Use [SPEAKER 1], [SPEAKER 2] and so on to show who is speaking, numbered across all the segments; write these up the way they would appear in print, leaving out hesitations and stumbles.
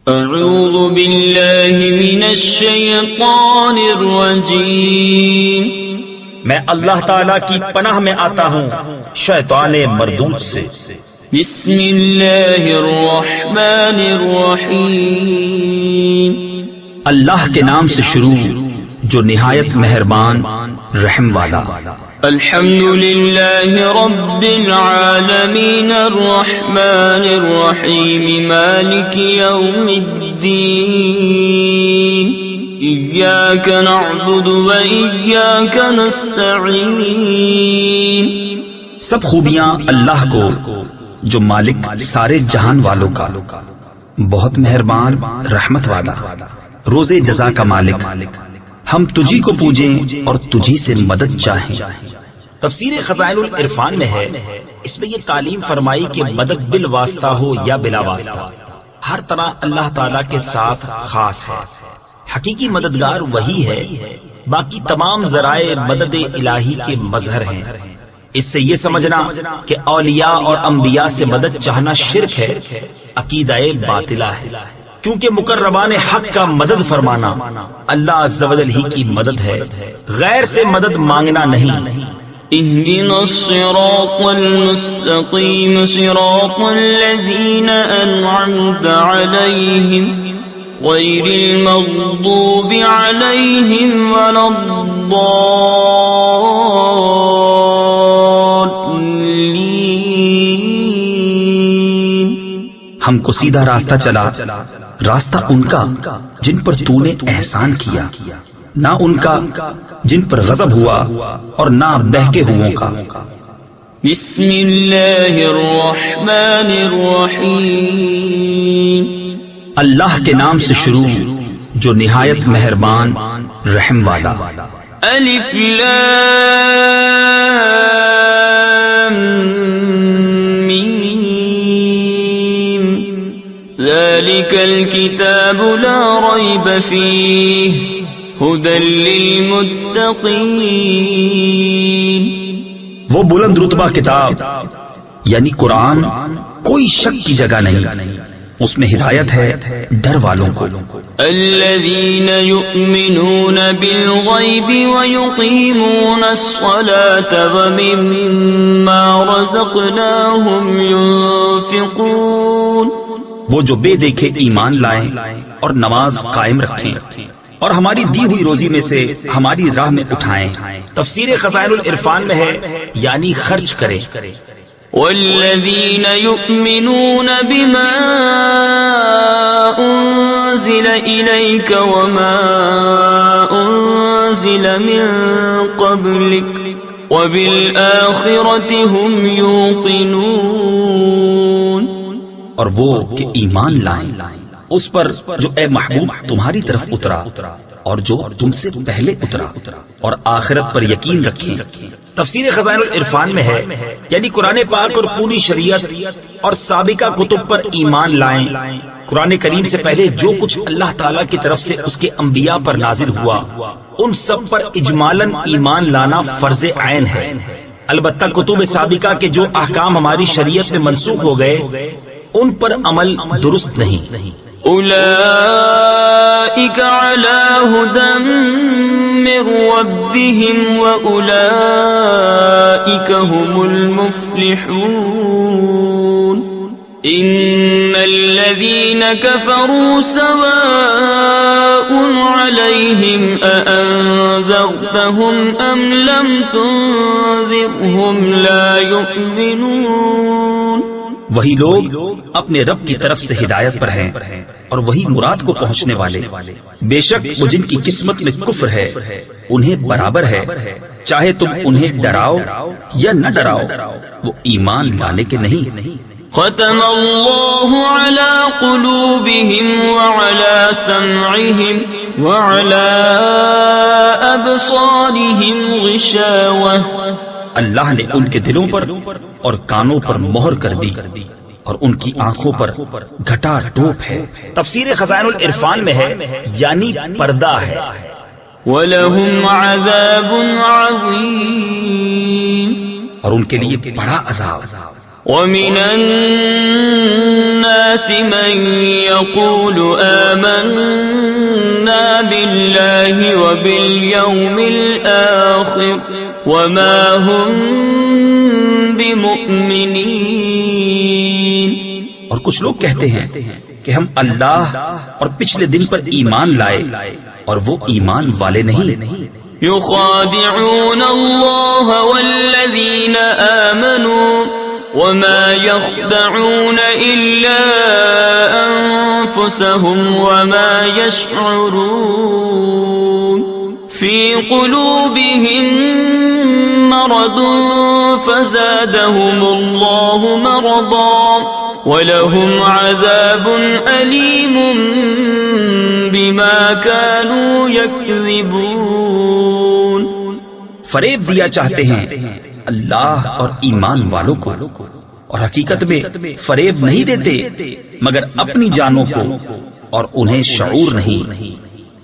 [SPEAKER 1] اعوذ باللہ من الشیطان الرجیم،
[SPEAKER 2] میں اللہ تعالیٰ کی پناہ میں آتا ہوں شیطان مردود سے۔
[SPEAKER 1] بسم اللہ الرحمن الرحیم،
[SPEAKER 2] اللہ کے نام سے شروع جو نہایت مہربان رحم والا۔
[SPEAKER 1] الحمد للہ رب العالمین الرحمن الرحیم مالک یوم الدین، ایاک نعبد و ایاک نستعین۔
[SPEAKER 2] سب خوبیاں اللہ کو جو مالک سارے جہان والوں کا، بہت مہربان رحمت والا، روز جزا کا مالک، ہم تجھی کو پوجیں اور تجھی سے مدد چاہیں۔ تفسیر خزائن العرفان میں ہے، اس میں یہ تعلیم فرمائی کہ مدد بالواسطہ ہو یا بلا واسطہ، ہر طرح اللہ تعالیٰ کے ساتھ خاص ہے۔ حقیقی مددگار وہی ہے، باقی تمام ذرائع مدد الہی کے مظہر ہیں۔ اس سے یہ سمجھنا کہ اولیاء اور انبیاء سے مدد چاہنا شرک ہے، عقیدہ باطلہ ہے، کیونکہ مقربان حق کا مدد فرمانا اللہ عز و جل ہی کی مدد ہے، غیر سے مدد مانگنا نہیں۔
[SPEAKER 1] اهدنا الصراط المستقيم صراط الذين أنعمت عليهم غير المغضوب عليهم ولا الضالين۔
[SPEAKER 2] ہم کو سیدھا راستہ چلا، راستہ ان کا جن پر تو نے احسان کیا، نہ ان کا جن پر غضب ہوا اور نہ بہکے ہووں کا۔
[SPEAKER 1] بسم اللہ الرحمن الرحیم،
[SPEAKER 2] اللہ کے نام سے شروع جو نہایت مہربان رحم والا۔
[SPEAKER 1] الف لام میم، ذالک الکتاب لا ریب فیہ ہدی للمتقین۔
[SPEAKER 2] وہ بلند رتبہ کتاب یعنی قرآن کوئی شک کی جگہ نہیں، اس میں ہدایت ہے ڈر والوں کو۔
[SPEAKER 1] الذین یؤمنون بالغیب ویقیمون الصلاة ومما رزقناہم ینفقون۔
[SPEAKER 2] وہ جو بے دیکھے ایمان لائیں اور نماز قائم رکھیں اور ہماری دی ہوئی روزی میں سے ہماری راہ میں اٹھائیں۔ تفسیر خزائن العرفان میں ہے یعنی خرچ کریں۔
[SPEAKER 1] والذین یؤمنون بما انزل الیک وما انزل من قبلک وبالآخرۃ هم یوقنون۔
[SPEAKER 2] اور وہ کہ ایمان لائیں اس پر جو اے محبوب تمہاری طرف اترا اور جو تم سے پہلے اترا، اور آخرت پر یقین رکھیں۔ تفسیر خزائن العرفان میں ہے یعنی قرآن پاک اور پوری شریعت اور سابقہ کتب پر ایمان لائیں۔ قرآن کریم سے پہلے جو کچھ اللہ تعالیٰ کی طرف سے اس کے انبیاء پر نازل ہوا، ان سب پر اجمالاً ایمان لانا فرض عین ہے۔ البتہ کتب سابقہ کے جو احکام ہماری شریعت میں منسوخ ہو گئے ان پر عمل درست نہیں۔ اولئک علی ھدی من ربہم واولئک هم المفلحون۔ ان الذین کفروا سواء علیہم اانذرتہم ام لم تنذرہم لا یؤمنون۔ وہی لوگ اپنے رب کی طرف سے ہدایت پر ہیں اور وہی مراد کو پہنچنے والے۔ بے شک وہ جن کی قسمت میں کفر ہے انہیں برابر ہے، چاہے تم انہیں ڈراؤ یا نہ ڈراؤ، وہ ایمان لانے کے نہیں۔
[SPEAKER 1] ختم اللہ علی قلوبہم وعلی سمعہم وعلی ابصارہم غشاوہ۔
[SPEAKER 2] اللہ نے ان کے دلوں پر اور کانوں پر مہر کر دی اور ان کی آنکھوں پر گھٹا ٹوپ ہے۔ تفسیر خزائن العرفان میں ہے یعنی پردہ ہے۔
[SPEAKER 1] وَلَهُمْ عَذَابٌ عَظِيمٌ،
[SPEAKER 2] اور ان کے لیے بڑا عذاب۔
[SPEAKER 1] وَمِنَ الناس من يقول آمنا بالله وباليوم الآخر وما هم بمؤمنين.
[SPEAKER 2] اور کچھ لوگ کہتے ہیں کہ ہم اللہ اور پچھلے دن پر ایمان لائے اور وہ ایمان والے نہیں.
[SPEAKER 1] يخادعون الله والذين آمنوا وما يخدعون إلا أنفسهم وما يشعرون. في قلوبهم مرض فزادهم الله مرضا وَلَهُمْ عَذَابٌ أَلِيمٌ بِمَا كَانُوا يَكْذِبُونَ.
[SPEAKER 2] فریب دیا چاہتے ہیں اللہ اور ایمان والوں کو، اور حقیقت میں فریب نہیں دیتے مگر اپنی جانوں کو، اور انہیں شعور نہیں.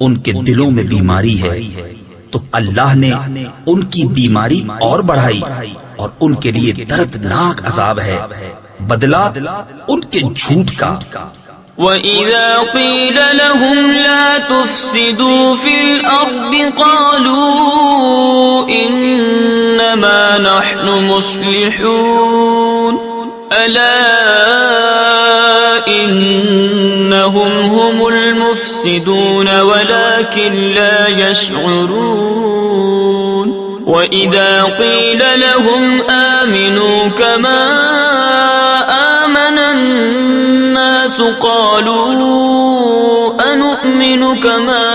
[SPEAKER 2] ان کے دلوں میں بیماری ہے تو اللہ نے ان کی بیماری اور بڑھائی، اور ان کے لیے دردناک عذاب ہے، بدلہ ان کے جھوٹ کا.
[SPEAKER 1] وَإِذَا قِيلَ لَهُمْ لَا تُفْسِدُوا فِي الْأَرْضِ قَالُوا إِنَّمَا نَحْنُ مُصْلِحُونَ أَلَا إِنَّهُمْ هُمُ الْمُفْسِدُونَ وَلَكِنْ لَا يَشْعُرُونَ. وَإِذَا قِيلَ لَهُمْ آمِنُوا كَمَا آمَنَ النَّاسُ قَالُوا أَنُؤْمِنُ كَمَا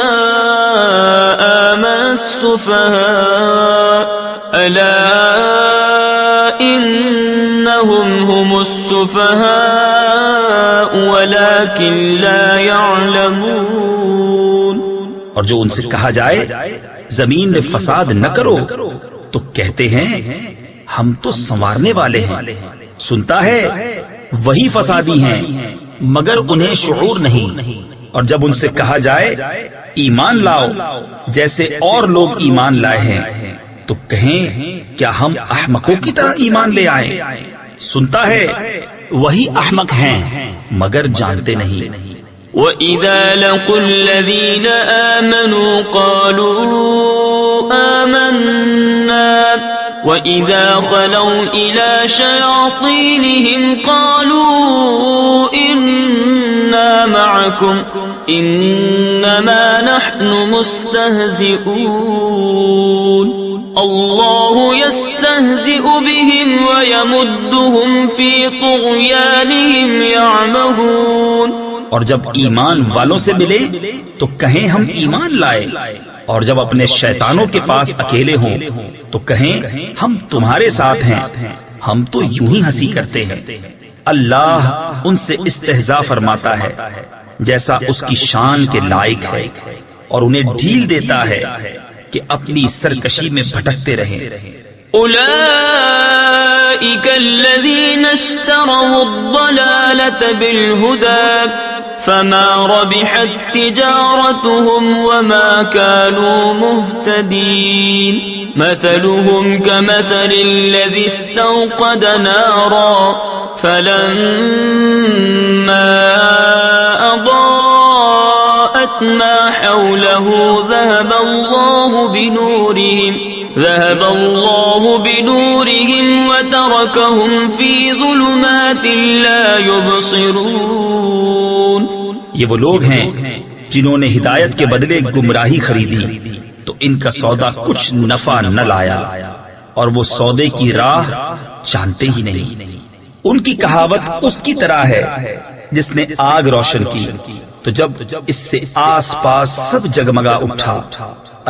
[SPEAKER 1] آمَنَ السُّفَهَاءُ أَلَا إِنَّهُمْ هُمُ السُّفَهَاءُ وَلَكِنْ لَا يَعْلَمُونَ.
[SPEAKER 2] اور جو ان سے کہا جائے زمین میں فساد نہ کرو تو کہتے ہیں ہم تو سنوارنے والے ہیں. سنتا ہے وہی فسادی ہیں مگر انہیں شعور نہیں. اور جب ان سے کہا جائے ایمان لاؤ جیسے اور لوگ ایمان لائے ہیں تو کہیں کیا ہم احمقوں کی طرح ایمان لے آئیں. سنتا ہے وہی احمق ہیں مگر جانتے نہیں.
[SPEAKER 1] وَإِذَا لَقُوا الَّذِينَ آمَنُوا قَالُوا آمَنَّا وَإِذَا خَلَوْا إِلَى شَيَاطِينِهِمْ قَالُوا إِنَّا مَعَكُمْ إِنَّمَا نَحْنُ مُسْتَهْزِئُونَ. اللَّهُ يَسْتَهْزِئُ بِهِمْ وَيَمُدُّهُمْ فِي طُغْيَانِهِمْ يَعْمَهُونَ.
[SPEAKER 2] اور جب ایمان والوں سے ملے تو کہیں ہم ایمان لائے، اور جب اپنے شیطانوں کے پاس اکیلے ہوں تو کہیں ہم تمہارے ساتھ ہیں، ہم تو یوں ہی ہنسی کرتے ہیں. اللہ ان سے استہزاء فرماتا ہے جیسا اس کی شان کے لائق ہے، اور انہیں ڈھیل دیتا ہے کہ اپنی سرکشی میں بھٹکتے رہیں.
[SPEAKER 1] أولئك الذين اشتروا الضلالة بالهدى فما ربحت تجارتهم وما كانوا مهتدين. مثلهم كمثل الذي استوقد نارا فلما أضاءت ما حوله ذهب الله بنورهم وتركهم في ظلمات لا يبصرون.
[SPEAKER 2] یہ وہ لوگ ہیں جنہوں نے ہدایت کے بدلے گمراہی خریدی تو ان کا سودا کچھ نفع نہ لایا، اور وہ سودے کی راہ جانتے ہی نہیں. ان کی کہاوت اس کی طرح ہے جس نے آگ روشن کی تو جب اس سے آس پاس سب جگمگا اٹھا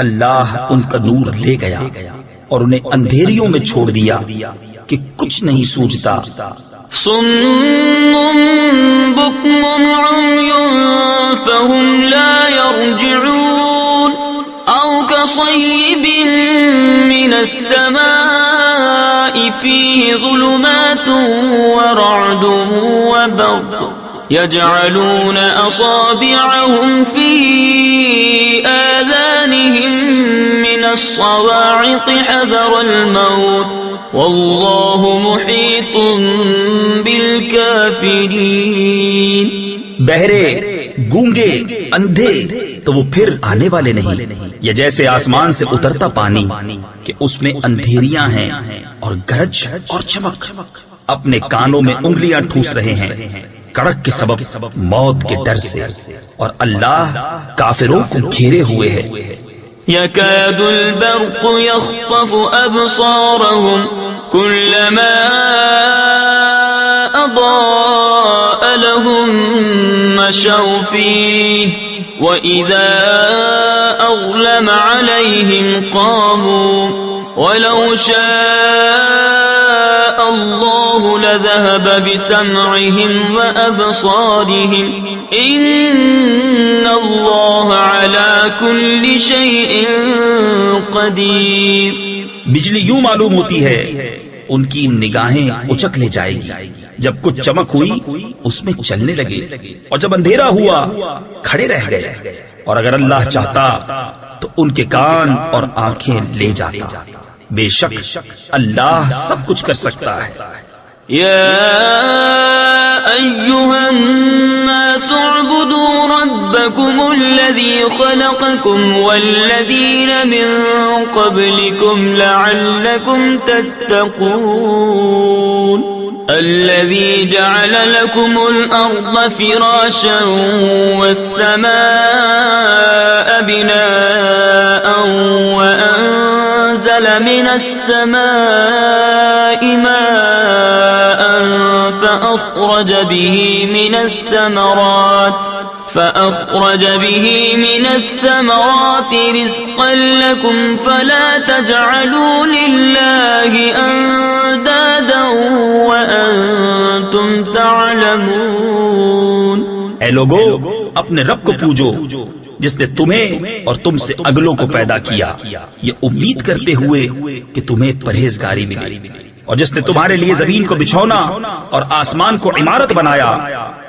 [SPEAKER 2] اللہ ان کا نور لے گیا اور انہیں اندھیریوں میں چھوڑ دیا کہ کچھ نہیں سوجھتا.
[SPEAKER 1] صم بكم عمي فهم لا يرجعون أو كصيب من السماء فيه ظلمات ورعد وبرق يجعلون أصابعهم في آذانهم من الصواعق حذر الموت واللہ محیط بالکافرین.
[SPEAKER 2] بہرے، گونگے، اندھے تو وہ پھر آنے والے نہیں. یا جیسے آسمان سے اترتا پانی کہ اس میں اندھیریاں ہیں اور گرج اور چمک، اپنے کانوں میں انگلیاں ٹھوس رہے ہیں کڑک کے سبب موت کے ڈر سے، اور اللہ کافروں کو گھیرے ہوئے ہے.
[SPEAKER 1] يكاد البرق يخطف أبصارهم كلما أضاء لهم مشوا فيه وإذا أظلم عليهم قاموا ولو شاء الله لذهب بسمعهم وأبصارهم إن الله على كل شيء قدير.
[SPEAKER 2] بجلی یوں معلوم ہوتی ہے ان کی نگاہیں اچک لے جائے گی. جب کچھ چمک ہوئی اس میں چلنے لگے، اور جب اندھیرا ہوا کھڑے رہ گئے. اور اگر اللہ چاہتا تو ان کے کان اور آنکھیں لے جاتا. بے شک اللہ سب کچھ کر سکتا ہے.
[SPEAKER 1] يا أيها الناس اعبدوا ربكم الذي خلقكم والذين من قبلكم لعلكم تتقون. الذي جعل لكم الأرض فراشا والسماء بناء وأنزل من السماء ماء فأخرج به من الثمرات رزقا لكم فلا تجعلوا لله أندادا وأنتم تعلمون.
[SPEAKER 2] اے لوگو، اپنے رب کو پوجو جس نے تمہیں اور تم سے اگلوں کو پیدا کیا، یہ امید کرتے ہوئے کہ تمہیں پرہیزگاری ملے. اور جس نے تمہارے لیے زمین کو بچھونا اور آسمان کو عمارت بنایا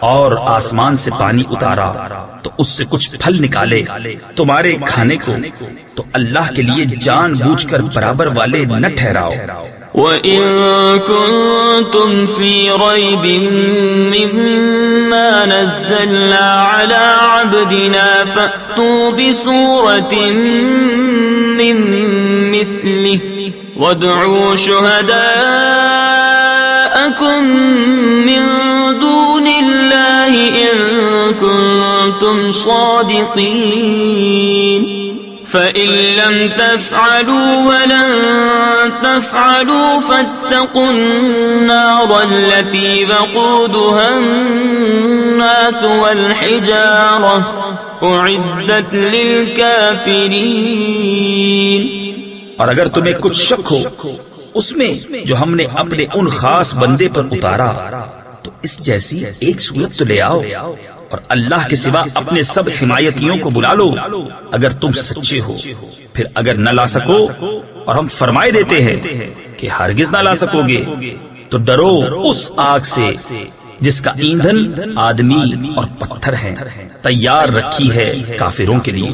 [SPEAKER 2] اور آسمان سے پانی اتارا تو اس سے کچھ پھل نکالے تمہارے کھانے کو، تو اللہ کے لیے جان بوجھ کر برابر والے نہ ٹھہراؤ.
[SPEAKER 1] وَإِن كُنتُمْ فِي رَيْبٍ مِّمَّا نَزَّلْنَا عَلَىٰ عَبْدِنَا فَأْتُوا بِسُورَةٍ مِّن مِّثْلِهِ وَادْعُوا شُهَدَاءَكُم مِّن دُونِ اللَّهِ إِن كُنتُمْ صَادِقِينَ. فَإِن لَّمْ تَفْعَلُوا وَلَن تَفْعَلُوا فَاتَّقُوا النَّارَ الَّتِي وَقُودُهَا النَّاسُ وَالْحِجَارَةُ أُعِدَّتْ لِلْكَافِرِينَ.
[SPEAKER 2] اور اگر تمہیں کچھ شک ہو اس میں جو ہم نے اپنے ان خاص بندے پر اتارا تو اس جیسی ایک صورت تو لے آؤ، اور اللہ کے سوا اپنے سب حمایتیوں کو بلا لو اگر تم سچے ہو. پھر اگر نہ لا سکو، اور ہم فرمائے دیتے ہیں کہ ہرگز نہ لا سکو گے، تو ڈرو اس آگ سے جس کا ایندھن آدمی اور پتھر ہے، تیار رکھی ہے کافروں کے لیے.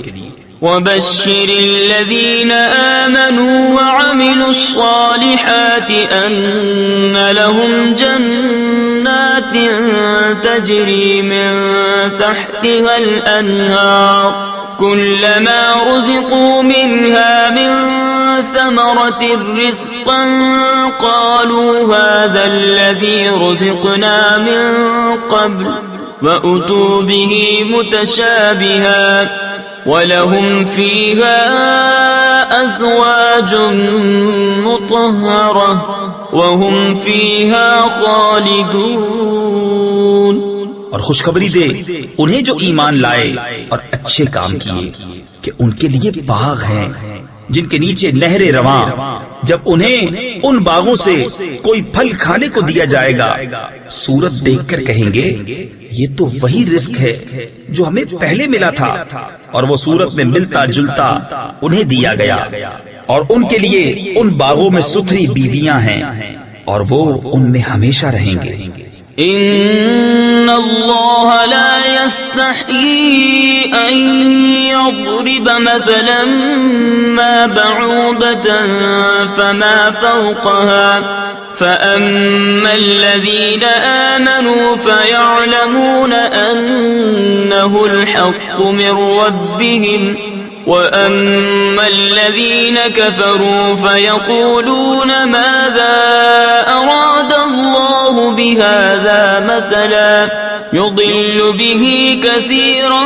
[SPEAKER 1] وَبَشِّرِ الَّذِينَ آمَنُوا وَعَمِلُوا الصَّالِحَاتِ أَنَّ لَهُمْ جَنَّاتٍ تَجْرِي مِن تَحْتِهَا الْأَنْهَارُ كُلَّمَا رُزِقُوا مِنْهَا مِن ثَمَرَةٍ رِّزْقًا قَالُوا هَٰذَا الَّذِي رُزِقْنَا مِن قَبْلُ وَأُتُوا بِهِ مُتَشَابِهًا وَلَهُمْ فِيهَا أَزْوَاجٌ مُطَهَّرَةٌ وَهُمْ فِيهَا خَالِدُونَ.
[SPEAKER 2] اور خوشخبری دے انہیں جو ایمان لائے اور اچھے کام کیے کہ ان کے لیے باغ ہیں جن کے نیچے نہریں رواں. جب انہیں ان باغوں سے کوئی پھل کھانے کو دیا جائے گا صورت دیکھ کر کہیں گے یہ تو وہی رزق ہے جو ہمیں پہلے ملا تھا، اور وہ صورت میں ملتا جلتا انہیں دیا گیا. اور ان کے لیے ان باغوں میں ستھری بیویاں ہیں اور وہ ان میں ہمیشہ رہیں گے.
[SPEAKER 1] إن الله لا يستحيي أن يضرب مثلا ما بعوضة فما فوقها فأما الذين آمنوا فيعلمون أنه الحق من ربهم وأما الذين كفروا فيقولون ماذا أراد الله بهذا مثلا يضل به كثيرا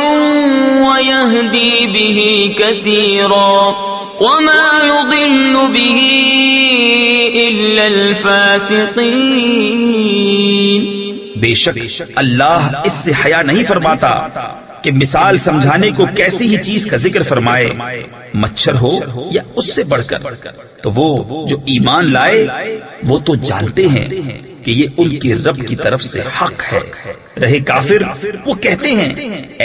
[SPEAKER 1] ويهدي به كثيرا وما يضل به إلا الفاسقين.
[SPEAKER 2] بے شک اللہ اس سے حیا نہیں فرماتا کہ مثال سمجھانے کو کیسی ہی چیز کا ذکر فرمائے، مچھر ہو یا اس سے بڑھ کر. تو وہ جو ایمان لائے وہ تو جانتے ہیں کہ یہ ان کے رب کی طرف سے حق ہے. رہے کافر وہ کہتے ہیں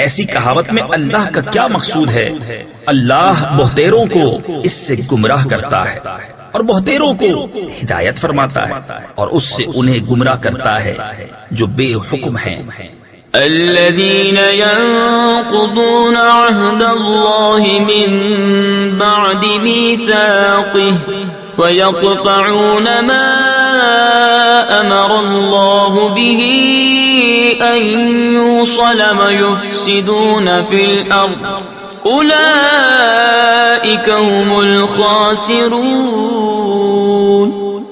[SPEAKER 2] ایسی کہاوت میں اللہ کا کیا مقصود ہے. اللہ بہتیروں کو اس سے گمراہ کرتا ہے اور بہتیروں کو ہدایت فرماتا ہے اور اس سے انہیں گمراہ کرتا ہے جو بے حکم ہیں.
[SPEAKER 1] الذين ينقضون عهد الله من بعد ميثاقه ويقطعون ما أمر الله به أن يوصل ويفسدون في الأرض أولئك هم الخاسرون.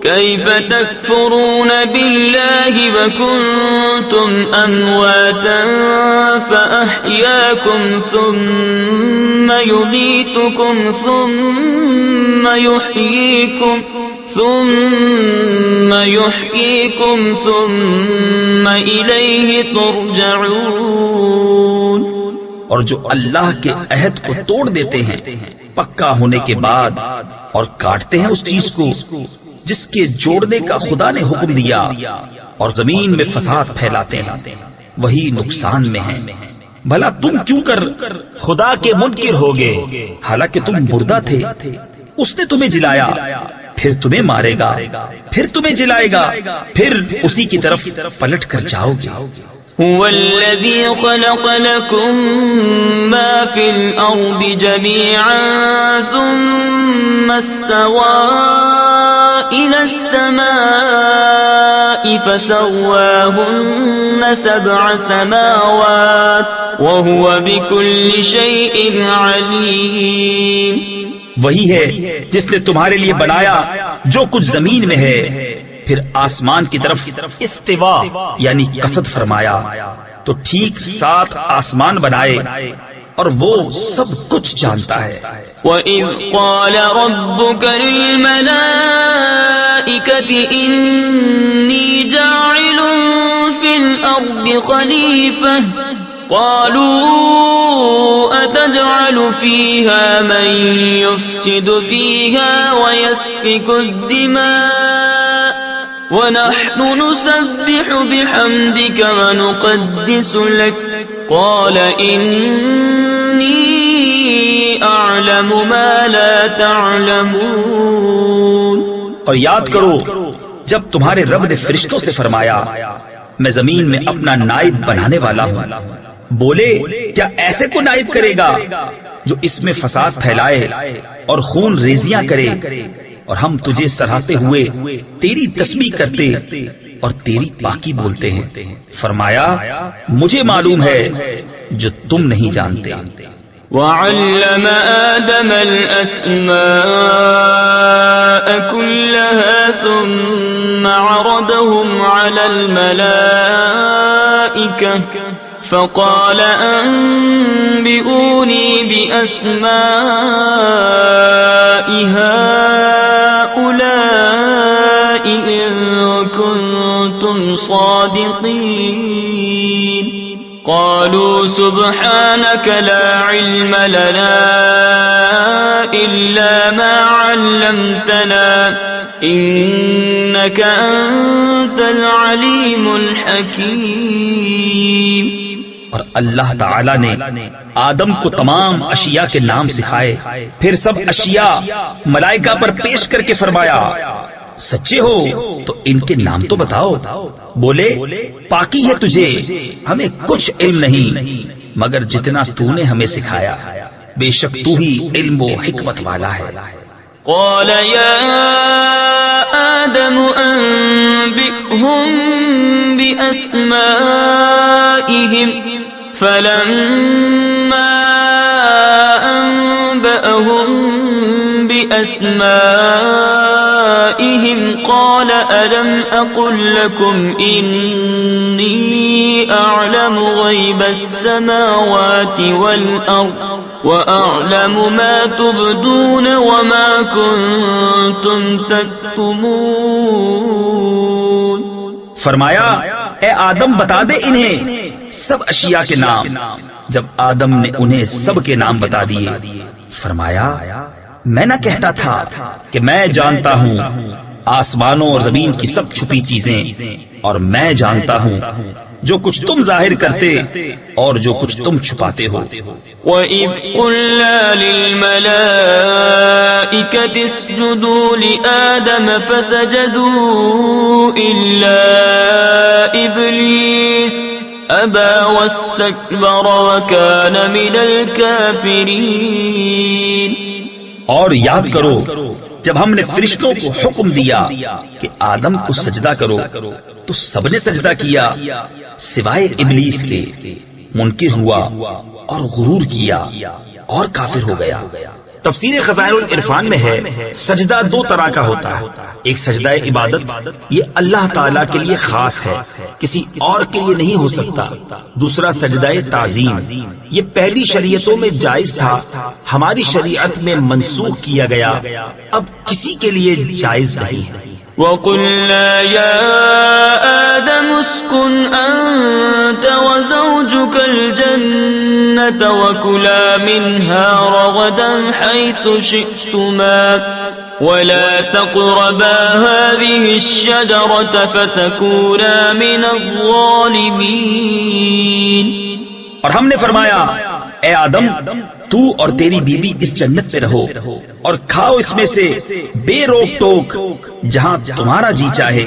[SPEAKER 1] كيف تكفرون بالله وكنتم أمواتا فأحياكم ثم يميتكم ثم يحييكم ثم إليه ترجعون.
[SPEAKER 2] اور جو اللہ کے عہد کو توڑ دیتے ہیں پکا ہونے کے بعد اور کاٹتے ہیں اس چیز کو جس کے جوڑنے کا خدا نے حکم دیا اور زمین میں فساد پھیلاتے ہیں وہی نقصان میں ہیں. بھلا تم کیوں کر خدا کے منکر ہوگے حالانکہ تم مردہ تھے. اس نے تمہیں جلایا پھر تمہیں مارے گا پھر تمہیں جلائے گا پھر اسی کی طرف پلٹ کر جاؤ گے.
[SPEAKER 1] هو الذي خلق لكم ما في الأرض جميعا ثم استوى إلى السماء فسواهن 7 سماوات وهو بكل شيء عليم.
[SPEAKER 2] وہی ہے جس نے تمہارے لیے بنایا جو کچھ زمین میں ہے پھر آسمان کی طرف استوا یعنی قصد فرمایا تو ٹھیک 7 آسمان بنائے اور وہ سب کچھ جانتا ہے.
[SPEAKER 1] وَإِذْ قَالَ رَبُّكَ لِلْمَلَائِكَةِ إِنِّي جَاعِلٌ فِي الْأَرْضِ خَلِيفَةً قَالُوا أَتَجْعَلُ فِيهَا مَن يُفْسِدُ فِيهَا وَيَسْفِكُ الدِّمَاءَ وَنَحْنُ نُسَبِّحُ بِحَمْدِكَ وَنُقَدِّسُ لَكَ قَالَ إِنِّي أَعْلَمُ مَا لَا تَعْلَمُونَ.
[SPEAKER 2] اور یاد کرو جب تمہارے رب نے فرشتوں سے فرمایا میں زمین میں اپنا نائب بنانے والا ہوں. بولے کیا ایسے کو نائب کرے گا جو اس میں فساد پھیلائے اور خون ریزیاں کرے اور ہم تجھے سراہتے ہوئے تیری تسبیح کرتے اور تیری پاکی بولتے ہیں. فرمایا مجھے معلوم ہے جو تم نہیں جانتے.
[SPEAKER 1] وَعَلَّمَ آدَمَ الْأَسْمَاءَ كُلَّهَا ثُمَّ عَرَضَهُمْ عَلَى الْمَلَائِكَةِ فَقَالَ أَنبِئُونِي بِأَسْمَاءِ هَؤُلَاءِ إِن كُنتُمْ صَادِقِينَ. قالوا سبحانك لا علم لنا إلا ما علمتنا إنك أنت العليم الحكيم.
[SPEAKER 2] اور اللہ تعالی نے آدم کو تمام اشیاء کے نام سکھائے پھر سب اشیاء ملائکہ پر پیش کر کے فرمایا سچے ہو تو ان کے نام تو بتاؤ. بولے پاکی ہے تجھے، ہمیں کچھ علم نہیں مگر جتنا تو نے ہمیں سکھایا، بے شک تو ہی علم و حکمت والا ہے۔
[SPEAKER 1] قال يا آدم أنبئهم بأسمائهم فلما أنبأهم بأسمائهم قال ألم أقل لكم إني أعلم غيب السماوات والأرض وأعلم ما تبدون وما كنتم تكتمون۔
[SPEAKER 2] فرمایا اے آدم بتا دے انہیں سب اشیاء کے نام۔ جب آدم نے انہیں سب کے نام بتا دیے، فرمایا میں نہ کہتا تھا کہ میں جانتا ہوں آسمانوں اور زمین کی سب چھپی چیزیں، اور میں جانتا ہوں جو کچھ تم ظاہر کرتے اور جو کچھ تم چھپاتے ہو۔
[SPEAKER 1] وَإِذْ قُلْنَا لِلْمَلَائِكَةِ اسْجُدُوا لِآدَمَ فَسَجَدُوا إِلَّا إِبْلِيسَ أَبَى وَاسْتَكْبَرَ وَكَانَ مِنَ الْكَافِرِينَ۔
[SPEAKER 2] اور یاد کرو جب ہم نے فرشتوں کو حکم دیا کہ آدم کو سجدہ کرو تو سب نے سجدہ کیا سوائے ابلیس کے، منکر ہوا اور غرور کیا اور کافر ہو گیا۔ تفسیر خزائن العرفان میں ہے سجدہ دو طرح کا ہوتا ہے، ایک سجدہ عبادت، یہ اللہ تعالیٰ کے لیے خاص ہے، کسی اور کے لیے نہیں ہو سکتا۔ دوسرا سجدہ تعظیم، یہ پہلی شریعتوں میں جائز تھا، ہماری شریعت میں منسوخ کیا گیا، اب کسی کے لیے جائز نہیں ہے۔
[SPEAKER 1] وَقُلْنَا يَا آدَمُ اسْكُنْ أَنْتَ وَزَوْجُكَ الْجَنَّةَ وَكُلَا مِنْهَا رَغَدًا حَيْثُ شِئْتُمَا وَلَا تَقْرَبَا هَذِهِ الشَّجَرَةَ فَتَكُونَا مِنَ الظَّالِمِينَ۔
[SPEAKER 2] اور ہم نے فرمایا اے آدم تو اور تیری بیوی اس جنت میں رہو اور کھاؤ اس میں سے بے روک ٹوک جہاں تمہارا جی چاہے،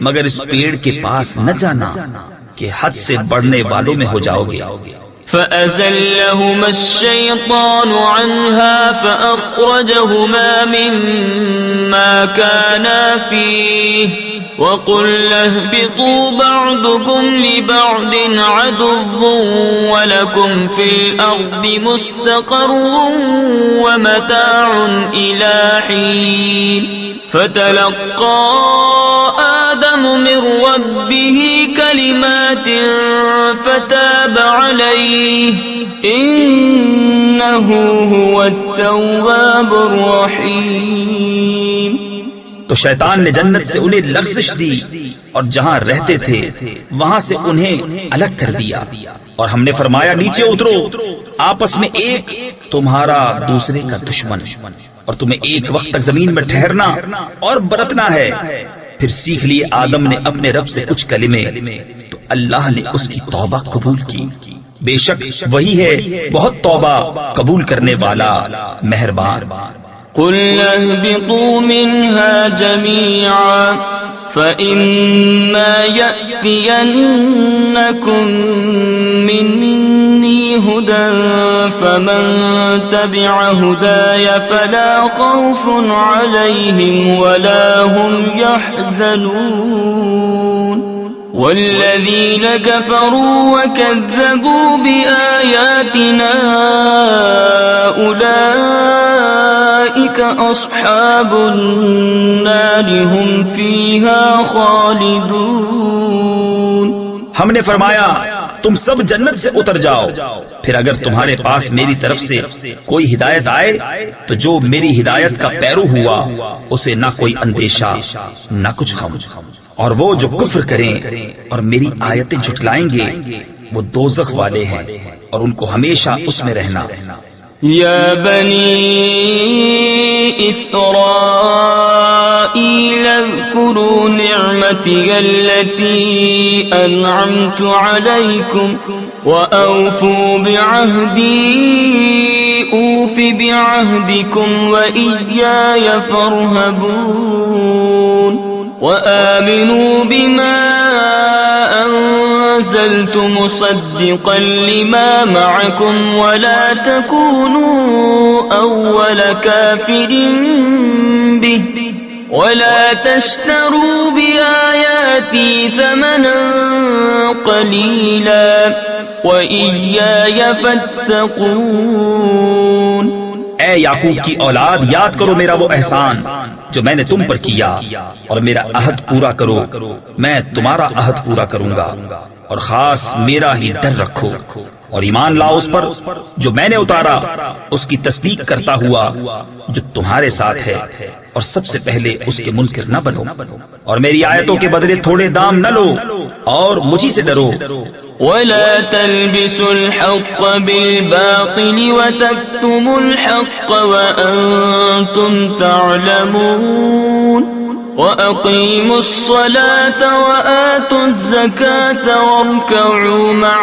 [SPEAKER 2] مگر اس پیڑ کے پاس نہ جانا کہ حد سے بڑھنے والوں میں ہو جاؤ گے۔
[SPEAKER 1] فَأَزَلَّهُمَا الشَّيْطَانُ عَنْهَا فَأَخْرَجَهُمَا مِمَّا كَانَا فِيهِ وَقُلْنَا اهْبِطُوا بَعْضُكُمْ لِبَعْضٍ عَدُوٌّ وَلَكُمْ فِي الْأَرْضِ مُسْتَقَرٌّ وَمَتَاعٌ إِلَى حِينٍ۔ فَتَلَقَّى آدَمُ مِنْ رَبِّهِ كَلِمَاتٍ فَتَابَ عَلَيْهِ إِنَّهُ هُوَ التَّوَّابُ الرَّحِيمُ۔
[SPEAKER 2] تو شیطان نے جنت سے انہیں لغزش دی اور جہاں رہتے تھے وہاں سے انہیں الگ کر دیا، اور ہم نے فرمایا نیچے اترو، آپس میں ایک تمہارا دوسرے کا دشمن، اور تمہیں ایک وقت تک زمین میں ٹھہرنا اور برتنا ہے۔ پھر سیکھ لیے آدم نے اپنے رب سے کچھ کلمے تو اللہ نے اس کی توبہ قبول کی، بے شک وہی ہے بہت توبہ قبول کرنے والا مہربان۔
[SPEAKER 1] قُلْنَا اهْبِطُوا مِنْهَا جَمِيعًا فَإِمَّا يَأْتِيَنَّكُمْ مِنِّي هُدًى فَمَنْ تَبِعَ هُدَايَ فَلَا خَوْفٌ عَلَيْهِمْ وَلَا هُمْ يَحْزَنُونَ وَالَّذِينَ كَفَرُوا وَكَذَّبُوا بِآيَاتِنَا أُولَئِكَ أَصْحَابُ النَّارِ هُمْ فِيهَا خَالِدُونَ۔
[SPEAKER 2] ہم نے فرمایا تم سب جنت سے اتر جاؤ، پھر اگر تمہارے پاس میری طرف سے کوئی ہدایت آئے تو جو میری ہدایت کا پیرو ہوا اسے نہ کوئی اندیشہ نہ کچھ غم، اور وہ جو کفر کریں اور میری آیتیں جھٹلائیں گے وہ دوزخ والے ہیں اور ان کو ہمیشہ اس میں رہنا۔
[SPEAKER 1] یا بنی اسرائیل اذکروا نعمتی التي انعمت علیکم وأوفوا بعهدی اوف بعهدکم وإیای فارہبون۔ وآمنوا بما أنزلت مصدقا لما معكم ولا تكونوا أول كافر به ولا تشتروا بآياتي ثمنا قليلا وإياي فاتقون۔
[SPEAKER 2] اے یعقوب کی اولاد، یاد کرو میرا وہ احسان جو میں نے تم پر کیا، اور میرا عہد پورا کرو، میں تمہارا عہد پورا کروں گا، اور خاص میرا ہی ڈر رکھو، اور ایمان لاؤ اس پر جو میں نے اتارا، اس کی تصدیق کرتا ہوا جو تمہارے ساتھ ہے، اور سب سے پہلے اس کے منکر نہ بنو، اور میری آیتوں کے بدلے تھوڑے دام نہ لو، اور مجھی سے ڈرو۔
[SPEAKER 1] ولا تلبسوا الحق بالباطل وتكتموا الحق وأنتم تعلمون وأقيموا الصلاة وآتوا الزكاة واركعوا مع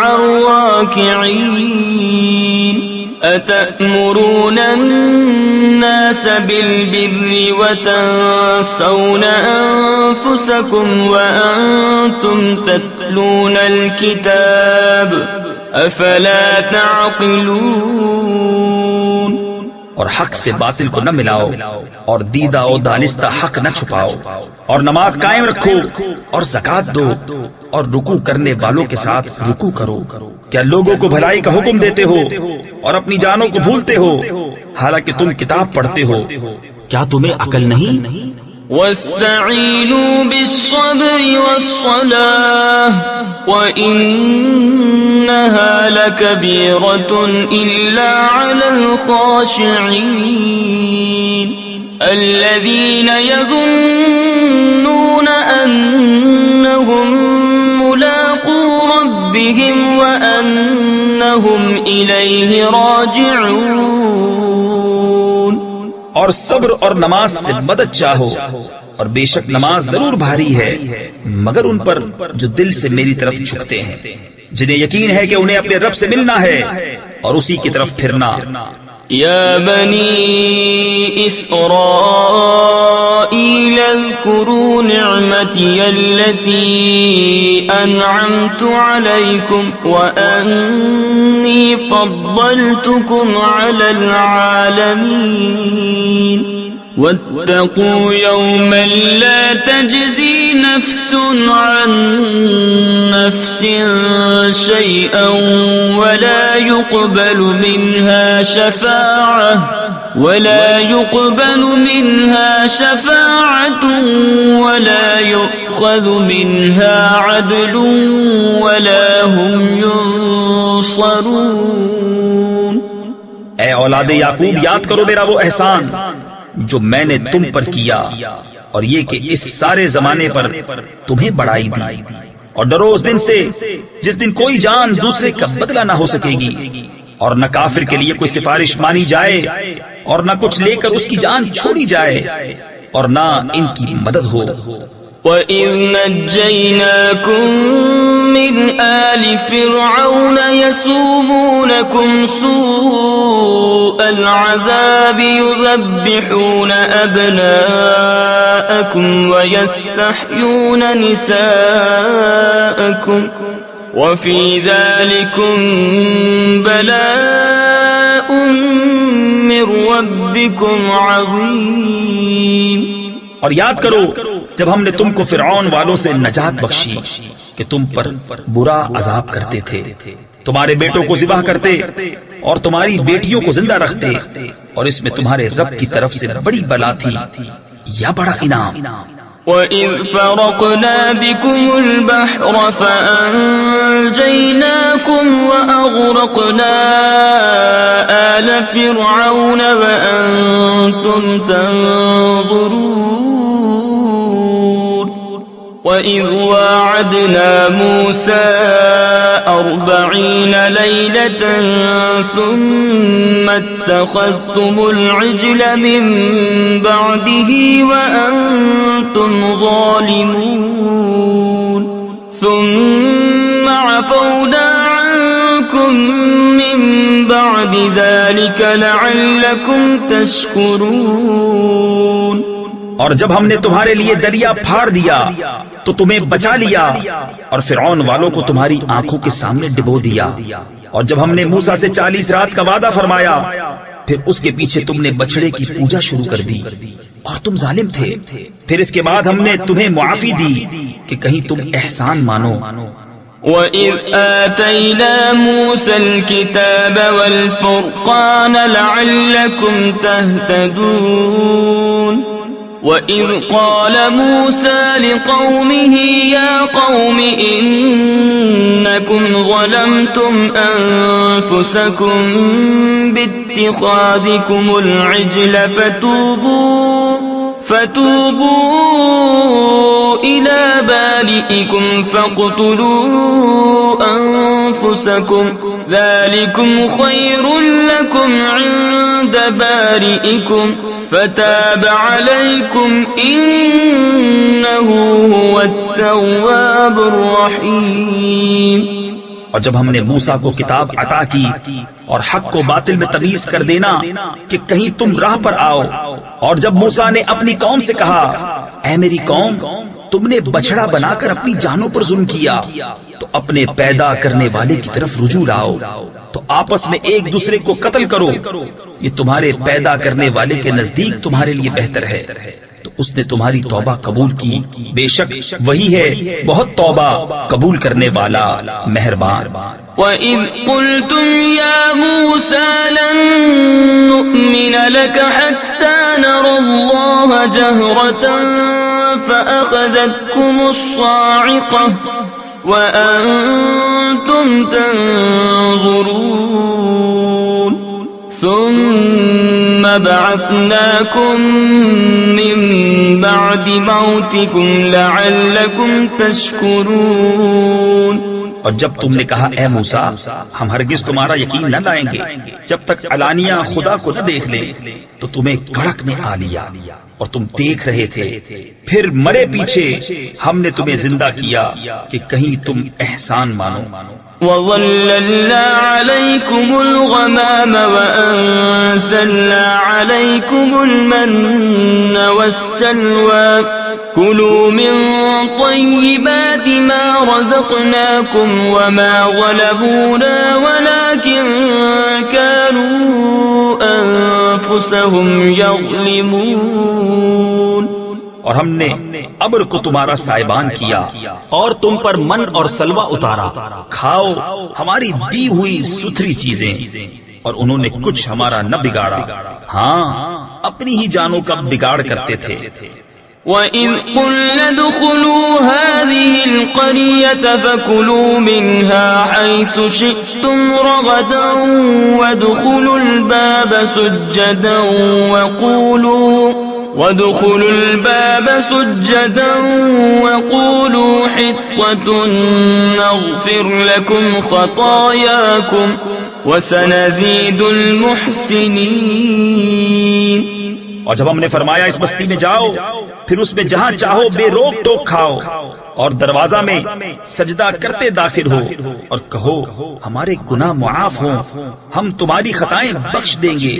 [SPEAKER 1] الراكعين أتأمرون الناس بالبر وتنسون أنفسكم وأنتم تتلون الكتاب أفلا تعقلون۔
[SPEAKER 2] اور حق سے باطل کو نہ ملاؤ، اور دیدہ و دانستہ حق نہ چھپاؤ، اور نماز قائم رکھو، اور زکوٰۃ دو، اور رکوع کرنے والوں کے ساتھ رکوع کرو۔ کیا لوگوں کو بھلائی کا حکم دیتے ہو اور اپنی جانوں کو بھولتے ہو، حالانکہ تم کتاب پڑھتے ہو؟ کیا تمہیں عقل نہیں؟
[SPEAKER 1] واستعینوا بالصبر والصلاة وإنها لكبيرة إلا على الخاشعين الذين يظنون أنهم ملاقو ربهم وأنهم إليه راجعون۔
[SPEAKER 2] اور صبر اور نماز سے مدد چاہو، اور بے شک نماز ضرور بھاری ہے مگر ان پر جو دل سے میری طرف جھکتے ہیں، جنہیں یقین ہے کہ انہیں اپنے رب سے ملنا ہے اور اسی کی طرف پھرنا۔
[SPEAKER 1] یا بنی اسرائیل اذکروا نعمتی التي انعمت علیکم وانی فضلتکم علی العالمین واتقوا يوما لا تجزي نفس عن نفس شيئا ولا يقبل منها شفاعة ولا يؤخذ منها عدل ولا هم ينصرون۔
[SPEAKER 2] اے اولاد یعقوب، یاد کرو میرا وہ احسان جو میں نے تم پر کیا، اور یہ کہ اس سارے زمانے پر تمہیں بڑائی دی، اور ڈرو اس دن سے جس دن کوئی جان دوسرے کا بدلہ نہ ہو سکے گی، اور نہ کافر کے لیے کوئی سفارش مانی جائے، اور نہ کچھ لے کر اس کی جان چھوڑی جائے، اور نہ ان کی مدد ہو۔
[SPEAKER 1] وَإِذْ نَجَّيْنَاكُمْ مِنْ آلِ فِرْعَوْنَ يَسُومُونَكُمْ سُوءَ الْعَذَابِ يُذَبِّحُونَ أَبْنَاءَكُمْ وَيَسْتَحْيُونَ نِسَاءَكُمْ وَفِي ذَلِكُمْ بَلَاءٌ مِّن رَّبِّكُمْ عَظِيمٌ۔
[SPEAKER 2] اور یاد کرو جب ہم نے تم کو فرعون والوں سے نجات بخشی کہ تم پر برا عذاب کرتے تھے، تمہارے بیٹوں کو ذبح کرتے اور تمہاری بیٹیوں کو زندہ رکھتے، اور اس میں تمہارے رب کی طرف سے بڑی بلا تھی یا بڑا انعام۔
[SPEAKER 1] وَإِذْ فَرَقْنَا بِكُمُ الْبَحْرَ فَأَنْجَيْنَاكُمْ وَأَغْرَقْنَا آلَ فِرْعَوْنَ وَأَنْتُمْ تَنْظُرُونَ۔ وَإِذْ وَاعَدْنَا مُوسَى 40 لَيْلَةً ثُمَّ اتَّخَذْتُمُ الْعِجْلَ مِنْ بَعْدِهِ وَأَنْتُمْ ظَالِمُونَ ثُمَّ عَفَوْنَا عَنْكُمْ مِنْ بَعْدِ ذَلِكَ لَعَلَّكُمْ تَشْكُرُونَ۔
[SPEAKER 2] اور جب ہم نے تمہارے لیے دریا پھاڑ دیا تو تمہیں بچا لیا اور فرعون والوں کو تمہاری آنکھوں کے سامنے ڈبو دیا، اور جب ہم نے موسیٰ سے 40 رات کا وعدہ فرمایا پھر اس کے پیچھے تم نے بچڑے کی پوجا شروع کر دی اور تم ظالم تھے، پھر اس کے بعد ہم نے تمہیں معافی دی کہ کہیں تم احسان مانو۔
[SPEAKER 1] وَإِذْ آتَيْنَا مُوسَى الْكِتَابَ وَالْفُرْقَانَ لَعَلَّكُمْ تَهْتَدُونَ وَإِذْ قَالَ مُوسَى لِقَوْمِهِ يَا قَوْمِ إِنَّكُمْ ظَلَمْتُمْ أَنفُسَكُمْ بِاتِّخَاذِكُمُ الْعِجْلَ فتوبوا إلى بارئكم فاقتلوا أنفسكم ذلكم خير لكم عند بارئكم فتاب عليكم إنه هو التواب الرحيم۔
[SPEAKER 2] اور جب ہم نے موسیٰ کو کتاب عطا کی اور حق کو باطل میں تمیز کر دینا کہ کہیں تم راہ پر آؤ، اور جب موسیٰ نے اپنی قوم سے کہا اے میری قوم تم نے بچڑا بنا کر اپنی جانوں پر ظلم کیا تو اپنے پیدا کرنے والے کی طرف رجوع لاؤ، تو آپس میں ایک دوسرے کو قتل کرو، یہ تمہارے پیدا کرنے والے کے نزدیک تمہارے لیے بہتر ہے، تو اس نے تمہاری توبہ قبول کی، بے شک وہی ہے بہت توبہ قبول کرنے والا مہربان۔
[SPEAKER 1] وَإِذْ قُلْتُمْ يَا مُوسَى لَن نُّؤْمِنَ لَكَ حَتَّى نَرَى اللَّهَ جَهْرَةً فَأَخَذَتْكُمُ الصَّاعِقَةُ وَأَنتُمْ تَنظُرُونَ ثُمَّ بَعَثْنَاكُم مِّن بَعْدِ مَوْتِكُمْ لَعَلَّكُمْ تَشْكُرُونَ۔
[SPEAKER 2] اور جب تم نے کہا اے موسیٰ ہم ہرگز تمہارا یقین نہ لائیں گے جب تک علانیہ خدا کو نہ دیکھ لیں، تو تمہیں کڑک نے آ لیا اور تم دیکھ رہے تھے، پھر مرے پیچھے ہم نے تمہیں زندہ کیا کہ کہیں تم احسان مانو۔
[SPEAKER 1] وَظَلَّلْنَا عَلَيْكُمُ الْغَمَامَ وَأَنزَلْنَا عَلَيْكُمُ الْمَنَّ وَالسَّلْوَىٰ كُلُوا مِن طَيِّبَاتِ مَا رَزَقْنَاكُمْ وَمَا غَلَبُونَا وَلَٰكِن كَانُوا أَنفُسَهُمْ يَظْلِمُونَ۔
[SPEAKER 2] اور ہم نے ابر کو تمہارا سائبان کیا اور تم پر من اور سلوہ اتارا، کھاؤ ہماری دی ہوئی ستھری چیزیں، اور انہوں نے کچھ ہمارا نہ بگاڑا، ہاں اپنی ہی جانوں کا بگاڑ کرتے تھے۔
[SPEAKER 1] وَإِذْ قُلْنَا ادْخُلُوا هَٰذِهِ الْقَرْيَةَ فَكُلُوا مِنْهَا حَيْثُ شِئْتُمْ رَغَدًا وَادْخُلُوا الْبَابَ سُجَّدًا وَقُولُوا حِطَّةٌ نَّغْفِرْ لَكُمْ خَطَايَاكُمْ وَسَنَزِيدُ الْمُحْسِنِينَ۔
[SPEAKER 2] اور جب ہم نے فرمایا اس بستی میں جاؤ پھر اس میں جہاں چاہو بے روک ٹوک کھاؤ اور دروازہ میں سجدہ کرتے داخل ہو اور کہو ہمارے گناہ معاف ہوں، ہم تمہاری خطائیں بخش دیں گے،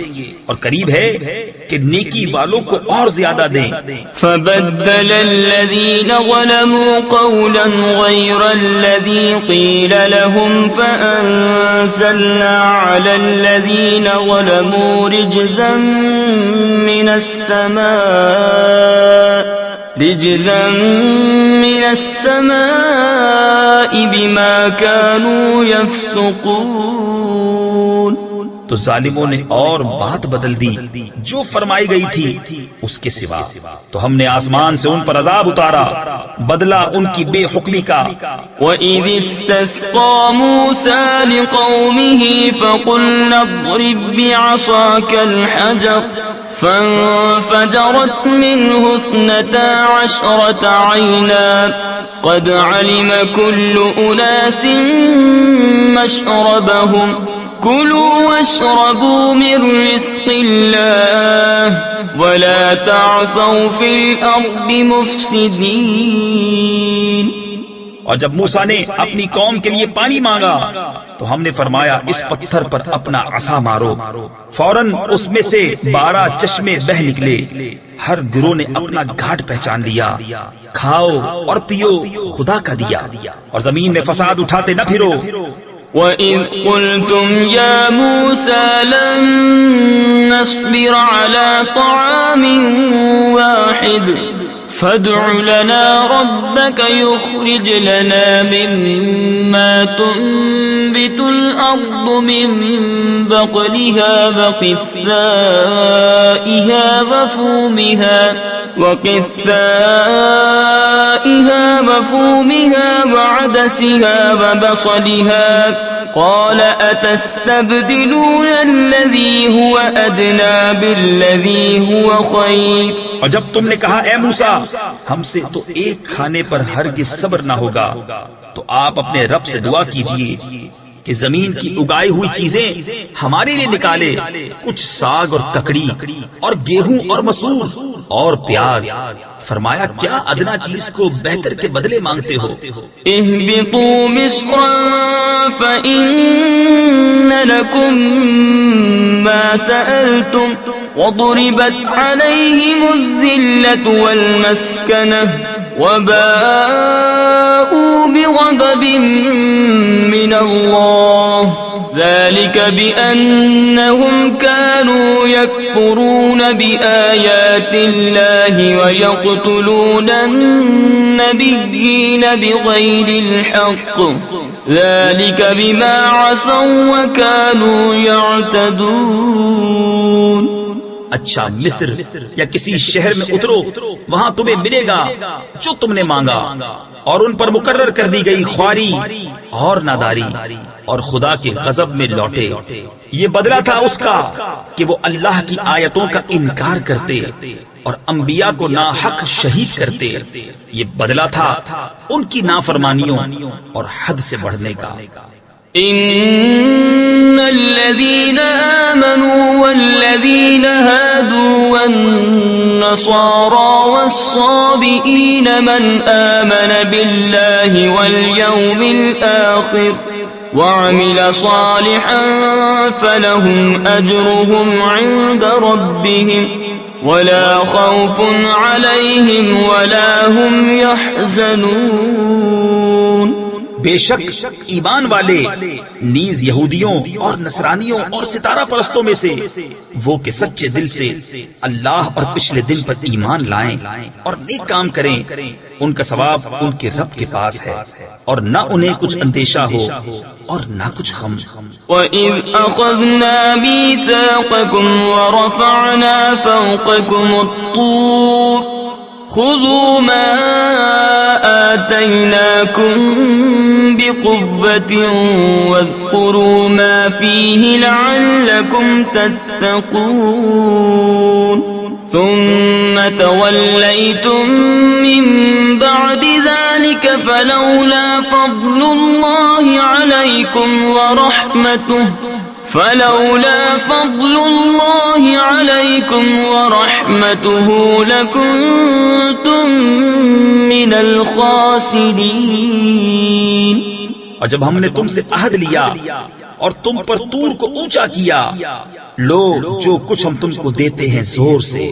[SPEAKER 2] اور قریب ہے کہ نیکی والوں کو اور زیادہ دیں۔
[SPEAKER 1] فَبَدَّلَ الَّذِينَ ظَلَمُوا قَوْلًا غَيْرَ الَّذِي قِيلَ لَهُمْ فَأَنزَلْنَا عَلَى الَّذِينَ ظَلَمُوا رِجْزًا مِّنَ السَّمَاءِ بِمَا كَانُوا يَفْسُقُونَ۔
[SPEAKER 2] تو ظالموں نے اور بات بدل دی جو فرمائی گئی تھی اس کے سوا، تو ہم نے آسمان سے ان پر عذاب اتارا بدلہ ان کی بے حکمی کا۔
[SPEAKER 1] وَإِذِ اسْتَسْقَىٰ مُوسَىٰ لِقَوْمِهِ فَقُلْنَا اضْرِب بِّعَصَاكَ الْحَجَرَ فَانفَجَرَتْ مِنْهُ 12 عَيْنًا قَدْ عَلِمَ كُلُّ أُنَاسٍ مَّشْرَبَهُمْ كُلُوا وَاشْرَبُوا مِن رِّزْقِ اللَّهِ وَلَا تَعْثَوْا فِي الْأَرْضِ مُفْسِدِينَ۔ اور
[SPEAKER 2] اور جب موسیٰ نے اپنی قوم کے لیے پانی مانگا تو ہم نے فرمایا اس پتھر پر اپنا عصا مارو، فوراً اس میں سے 12 چشمے بہ نکلے، ہر گروہ نے اپنا گھاٹ پہچان لیا، کھاؤ اور پیو خدا کا دیا، اور زمین میں فساد اٹھاتے نہ پھرو۔
[SPEAKER 1] وَإِذْ قُلْتُمْ يَا مُوسَى لَن نَّصْبِرَ عَلَى طَعَامٍ وَاحِدٍ فَادْعُ لَنَا رَبَّكَ يُخْرِجْ لَنَا مِمَّا تُنبِتُ الْأَرْضُ مِن بَقْلِهَا وَقِثَّائِهَا وَفُومِهَا وَعَدَسِهَا وَبَصَلِهَا قَالَ أَتَسْتَبْدِلُونَ الَّذِي هُوَ أَدْنَىٰ بِالَّذِي هُوَ خَيْرٌ۔
[SPEAKER 2] اور جب تم نے کہا اے موسیٰ ہم سے تو ایک کھانے پر ہرگز صبر نہ ہوگا، تو آپ اپنے رب سے دعا کیجئے کہ زمین کی اگائی ہوئی چیزیں ہمارے لیے نکالے، کچھ ساگ اور ککڑی اور گیہوں اور مسور اور پیاز۔ فرمایا کیا ادنا چیز کو بہتر کے بدلے مانگتے ہو؟
[SPEAKER 1] اهبطوا مصرا فإن لكم ما سألتم وضربت عليهم الذلة والمسكنة وباءوا بغضب من الله ذلك بأنهم كانوا يكفرون بآيات الله ويقتلون النبيين بغير الحق ذلك بما عصوا وكانوا يعتدون۔
[SPEAKER 2] اچھا مصر یا کسی شہر میں اترو، وہاں تمہیں ملے گا جو تم نے مانگا، اور ان پر مقرر کر دی گئی خواری اور ناداری، اور خدا کے غضب میں لوٹے۔ یہ بدلہ تھا اس کا کہ وہ اللہ کی آیتوں کا انکار کرتے اور انبیاء کو ناحق شہید کرتے۔ یہ بدلہ تھا ان کی نافرمانیوں اور حد سے بڑھنے کا۔
[SPEAKER 1] ان الذين آمنوا والذين هادوا والنصارى والصابئين من آمن بالله واليوم الآخر وعمل صالحا فلهم أجرهم عند ربهم ولا خوف عليهم ولا هم يحزنون۔
[SPEAKER 2] بے شک ایمان والے نیز یہودیوں اور نصرانیوں اور ستارہ پرستوں میں سے وہ کہ سچے دل سے اللہ اور پچھلے دن پر ایمان لائیں اور نیک کام کریں، ان کا ثواب ان کے رب کے پاس ہے، اور نہ انہیں کچھ اندیشہ ہو اور نہ کچھ غم۔
[SPEAKER 1] وَإِذْ أَخَذْنَا مِيثَاقَكُمْ وَرَفَعْنَا فَوْقَكُمُ الطُّورَ خُذُوا مَا آتَيْنَاكُمْ بِقُوَّةٍ وَاذْكُرُوا مَا فِيهِ لَعَلَّكُمْ تَتَّقُونَ ثُمَّ تَوَلَّيْتُمْ مِنْ بَعْدِ ذَلِكَ فَلَوْلَا فَضْلُ اللَّهِ عَلَيْكُمْ وَرَحْمَتُهُ لَكُنْتُمْ مِنَ الْخَاسِرِينَ۔
[SPEAKER 2] اور جب ہم نے تم سے عہد لیا اور تم پر طور کو اونچا کیا، لو جو کچھ ہم تم کو دیتے ہیں زور سے،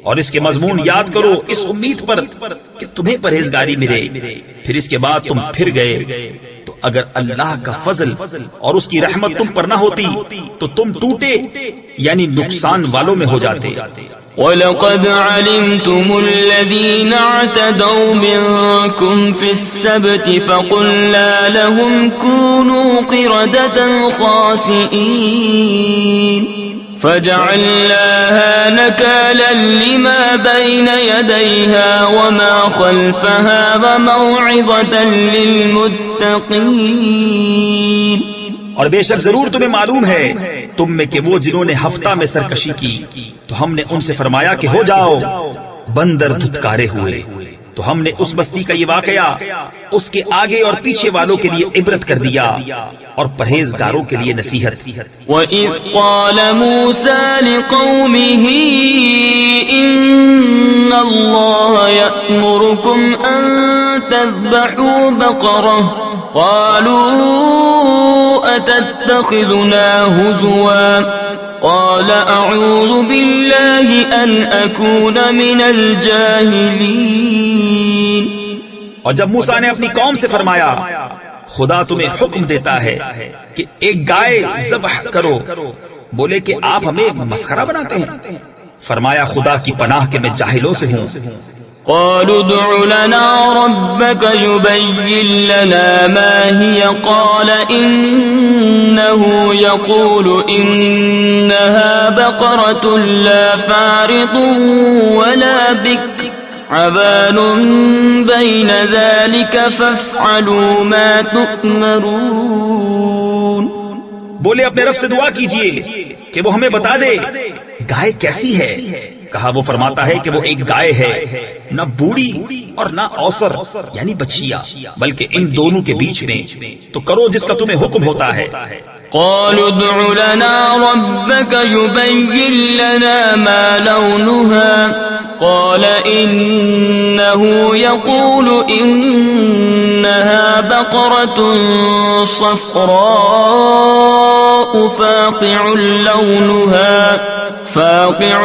[SPEAKER 2] اور اس کے مضمون یاد کرو اس امید پر کہ تمہیں پرہیزگاری ملے، پھر اس کے بعد تم پھر گئے، تو اگر اللہ کا فضل اور اس کی رحمت تم پر نہ ہوتی تو تم ٹوٹے یعنی نقصان والوں میں ہو جاتے۔
[SPEAKER 1] وَلَقَدْ عَلِمْتُمُ الَّذِينَ اعْتَدَوْا مِنْكُمْ فِي السَّبْتِ فَقُلْنَا لَهُمْ كُونُوا قِرَدَةً خَاسِئِينَ فَجَعَلْنَاهَا نَكَالًا لِمَا بَيْنَ يَدَيْهَا وَمَا خَلْفَهَا وَمَوْعِظَةً لِلْمُتَّقِينَ۔
[SPEAKER 2] اور بے شک ضرور تمہیں معلوم ہے تم میں کہ وہ جنہوں نے ہفتہ میں سرکشی کی تو ہم نے ان سے فرمایا کہ ہو جاؤ، بندر دھتکارے ہوئے، تو ہم نے اس بستی کا یہ واقعہ اس کے آگے اور پیچھے والوں کے لیے عبرت کر دیا اور پرہیزگاروں کے لیے نصیحت.
[SPEAKER 1] وَإِذْ قَالَ مُوسَى لِقَوْمِهِ إِنَّ اللَّهَ يَأْمُرُكُمْ أَن تَذْبَحُوا بَقَرَةً قَالُوا أَتَتَّخِذُنَا هُزُوًا قال اعوذ باللہ ان اکون من الجاہلین.
[SPEAKER 2] اور جب موسیٰ نے اپنی قوم سے فرمایا خدا تمہیں حکم دیتا ہے کہ ایک گائے ذبح کرو، بولے کہ آپ ہمیں مسخرہ بناتے ہیں. فرمایا خدا کی پناہ کہ میں جاہلوں سے ہوں.
[SPEAKER 1] قالوا ادع لنا ربك يبين لنا ما هي قال إنه يقول إنها بقرة لا فارض ولا بكر عبان بين ذلك فافعلوا ما تؤمرون.
[SPEAKER 2] بولے اپنے رب سے دعا کیجئے کہ وہ ہمیں بتا دے گائے کیسی ہے. کہا وہ فرماتا ہے کہ وہ ایک گائے ہے، نہ بوڑھی اور نہ اوسر یعنی بچھیا، بلکہ ان دونوں کے بیچ میں، تو کرو جس کا تمہیں حکم ہوتا ہے.
[SPEAKER 1] قالوا ادع لنا ربك يبين لنا ما لونها قال إنه يقول إنها بقرة صفراء فاقع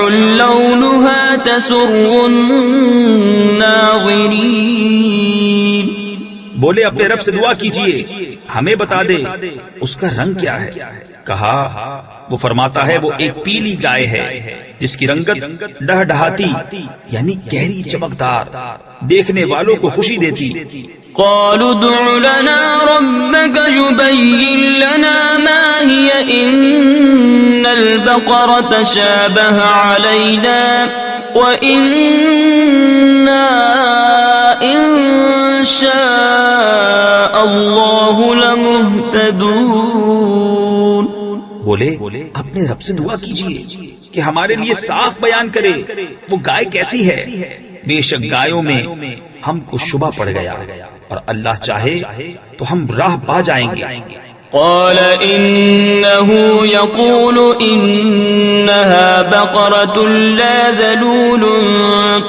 [SPEAKER 1] لونها تسر الناظرين.
[SPEAKER 2] بولے اپنے رب سے دعا کیجئے ہمیں بتا دے اس کا رنگ کیا ہے. کہا وہ فرماتا ہے وہ ایک پیلی گائے ہے جس کی رنگت ڈہڈہاتی یعنی گہری چمکدار، دیکھنے والوں کو خوشی دیتی.
[SPEAKER 1] قالوا ادع لنا ربك يبين لنا ما هي إن البقرة شابه علينا وإنا إن شاء الله لمهتدون.
[SPEAKER 2] بولے اپنے رب سے دعا کیجئے کہ ہمارے لیے صاف بیان کرے وہ گائے کیسی ہے. بے شک گایوں میں ہم کو شبہ پڑ گیا اور اللہ چاہے تو ہم راہ پا جائیں گے.
[SPEAKER 1] قال إنه يقول إنها بقرة لا ذلول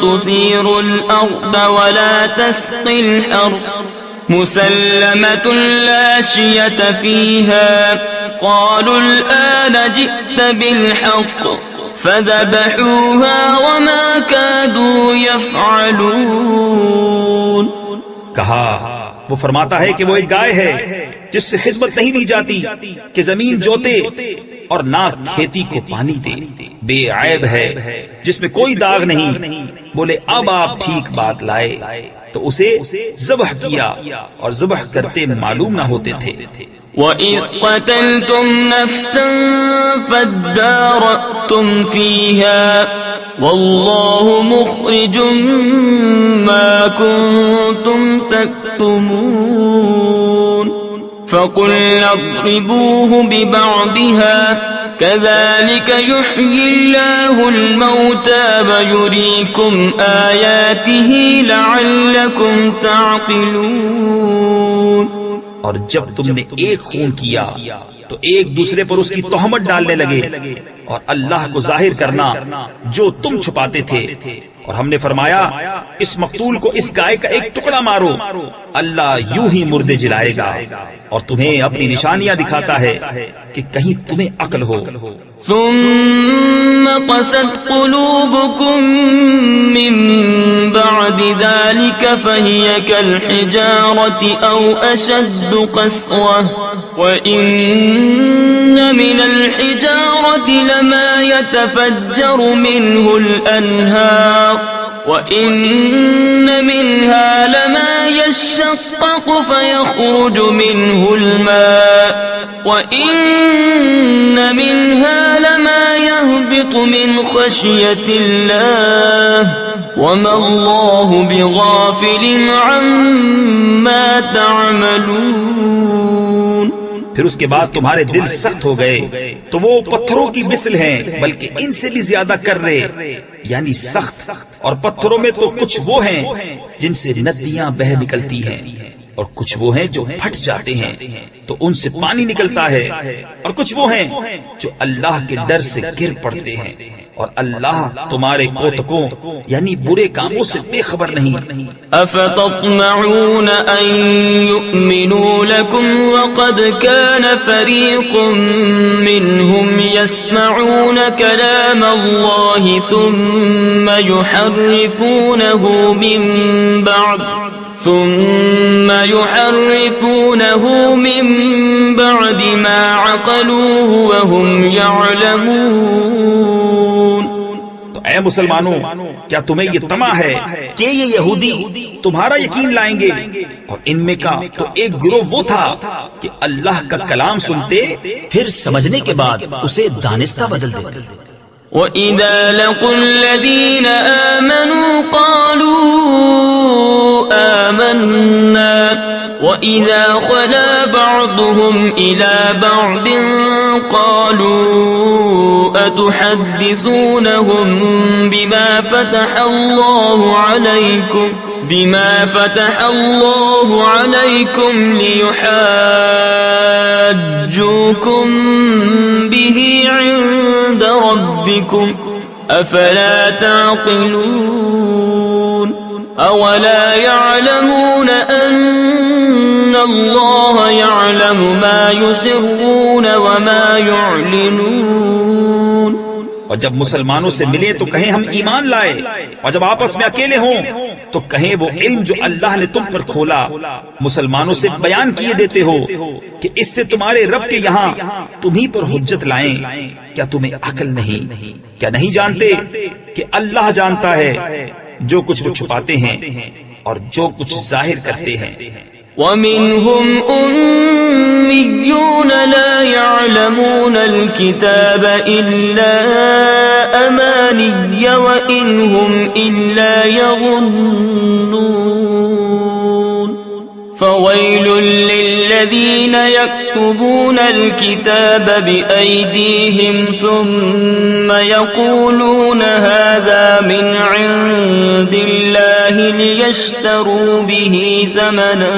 [SPEAKER 1] تثير الأرض ولا تسقي الحرث مسلمة لا شية فيها قالوا الآن جئت بالحق فذبحوها وما كادوا يفعلون.
[SPEAKER 2] کہا وہ فرماتا ہے کہ وہ ایک گائے ہے جس سے خدمت نہیں دی جاتی کہ زمین جوتے اور نہ کھیتی کو پانی دے، بے عیب ہے جس میں کوئی داغ نہیں. بولے اب آپ ٹھیک بات لائے تو اسے ذبح کیا اور ذبح کرتے معلوم نہ ہوتے تھے.
[SPEAKER 1] وَإِذْ قَتَلْتُمْ نَفْسًا فَادَّارَأْتُمْ فِيهَا وَاللَّهُ مُخْرِجٌ مَا كُنْتُمْ تَكْتُمُونَ فَقُلْنَا اضْرِبُوهُ بِبَعْضِهَا كَذَلِكَ يُحْيِي اللَّهُ الْمَوْتَى وَيُرِيكُمْ آيَاتِهِ لَعَلَّكُمْ تَعْقِلُونَ.
[SPEAKER 2] اور جب تم نے ایک خون کیا تو ایک دوسرے پر اس کی تہمت ڈالنے لگے اور اللہ کو ظاہر کرنا جو تم چھپاتے تھے. اور ہم نے فرمایا اس مقتول کو اس گائے کا ایک ٹکڑا مارو، اللہ یوں ہی مردے جلائے گا اور تمہیں اپنی نشانیاں دکھاتا ہے کہ کہیں تمہیں عقل ہو.
[SPEAKER 1] ثم قست قلوبكم من بعد ذلك فهي كالحجارة أو أشد قسوة وإن من الحجارة لما يتفجر منه الأنهار وإن منها لما يشقق فيخرج منه الماء وإن منها لما يهبط من خشية الله وما الله بغافل عما تعملون.
[SPEAKER 2] پھر اس کے بعد تمہارے دل سخت ہو گئے تو وہ پتھروں کی مثل ہیں بلکہ ان سے بھی زیادہ کر رہے یعنی سخت، اور پتھروں میں تو کچھ وہ ہیں جن سے ندیاں بہہ نکلتی ہیں، اور کچھ وہ ہیں جو پھٹ جاتے ہیں تو ان سے پانی نکلتا ہے، اور کچھ وہ ہیں جو اللہ کے ڈر سے گر پڑتے ہیں، اور اللہ تمہارے کوتکوں یعنی برے کاموں سے بے خبر نہیں۔
[SPEAKER 1] افتطمعون ان يؤمنوا لكم وقد كان فريق منهم يسمعون كلام الله ثم يحرفونه من بعد ما عقلوه وهم يعلمون۔
[SPEAKER 2] تو اے مسلمانوں، کیا تمہیں یہ طمع ہے کہ یہ یہودی تمہارا یقین لائیں گے؟ اور ان میں کا تو ایک گروہ وہ تھا کہ اللہ کا کلام سنتے پھر سمجھنے کے بعد اسے دانستہ بدل دیتے۔
[SPEAKER 1] وَإِذَا لَقُوا الَّذِينَ آمَنُوا قَالُوا آمَنَّا وَإِذَا خَلَا بَعْضُهُمْ إِلَى بَعْضٍ قَالُوا أَتُحَدِّثُونَهُم بِمَا فَتَحَ اللَّهُ عَلَيْكُمْ لِيُحَاجُّوكُم بِهِ عِندَ رَبِّكُمْ أَفَلَا تَعْقِلُونَ أَوَلَا يَعْلَمُونَ أَنَّ اللَّهَ يَعْلَمُ مَا يُسِرُّونَ وَمَا يُعْلِنُونَ۔
[SPEAKER 2] اور جب مسلمانوں سے ملے تو کہیں ہم ایمان لائے، اور جب آپس میں اکیلے ہوں تو کہیں وہ علم جو اللہ نے تم پر کھولا مسلمانوں سے بیان کیے دیتے ہو کہ اس سے تمہارے رب کے یہاں تمہیں پر حجت لائیں۔ کیا تمہیں عقل نہیں؟ کیا نہیں جانتے کہ اللہ جانتا ہے جو کچھ وہ چھپاتے ہیں اور جو کچھ ظاہر کرتے ہیں۔
[SPEAKER 1] وَمِنْهُمْ أُمِّيُّونَ لَا يَعْلَمُونَ الْكِتَابَ إِلَّا أَمَانِيَّ وَإِنْ هُمْ إِلَّا يَظُنُّونَ فَوَيْلٌ لِّلَّذِينَ يَكْتُبُونَ الْكِتَابَ بِأَيْدِيهِمْ ثُمَّ يَقُولُونَ هَذَا مِنْ عِندِ اللَّهِ لِيَشْتَرُوا بِهِ ثَمَنًا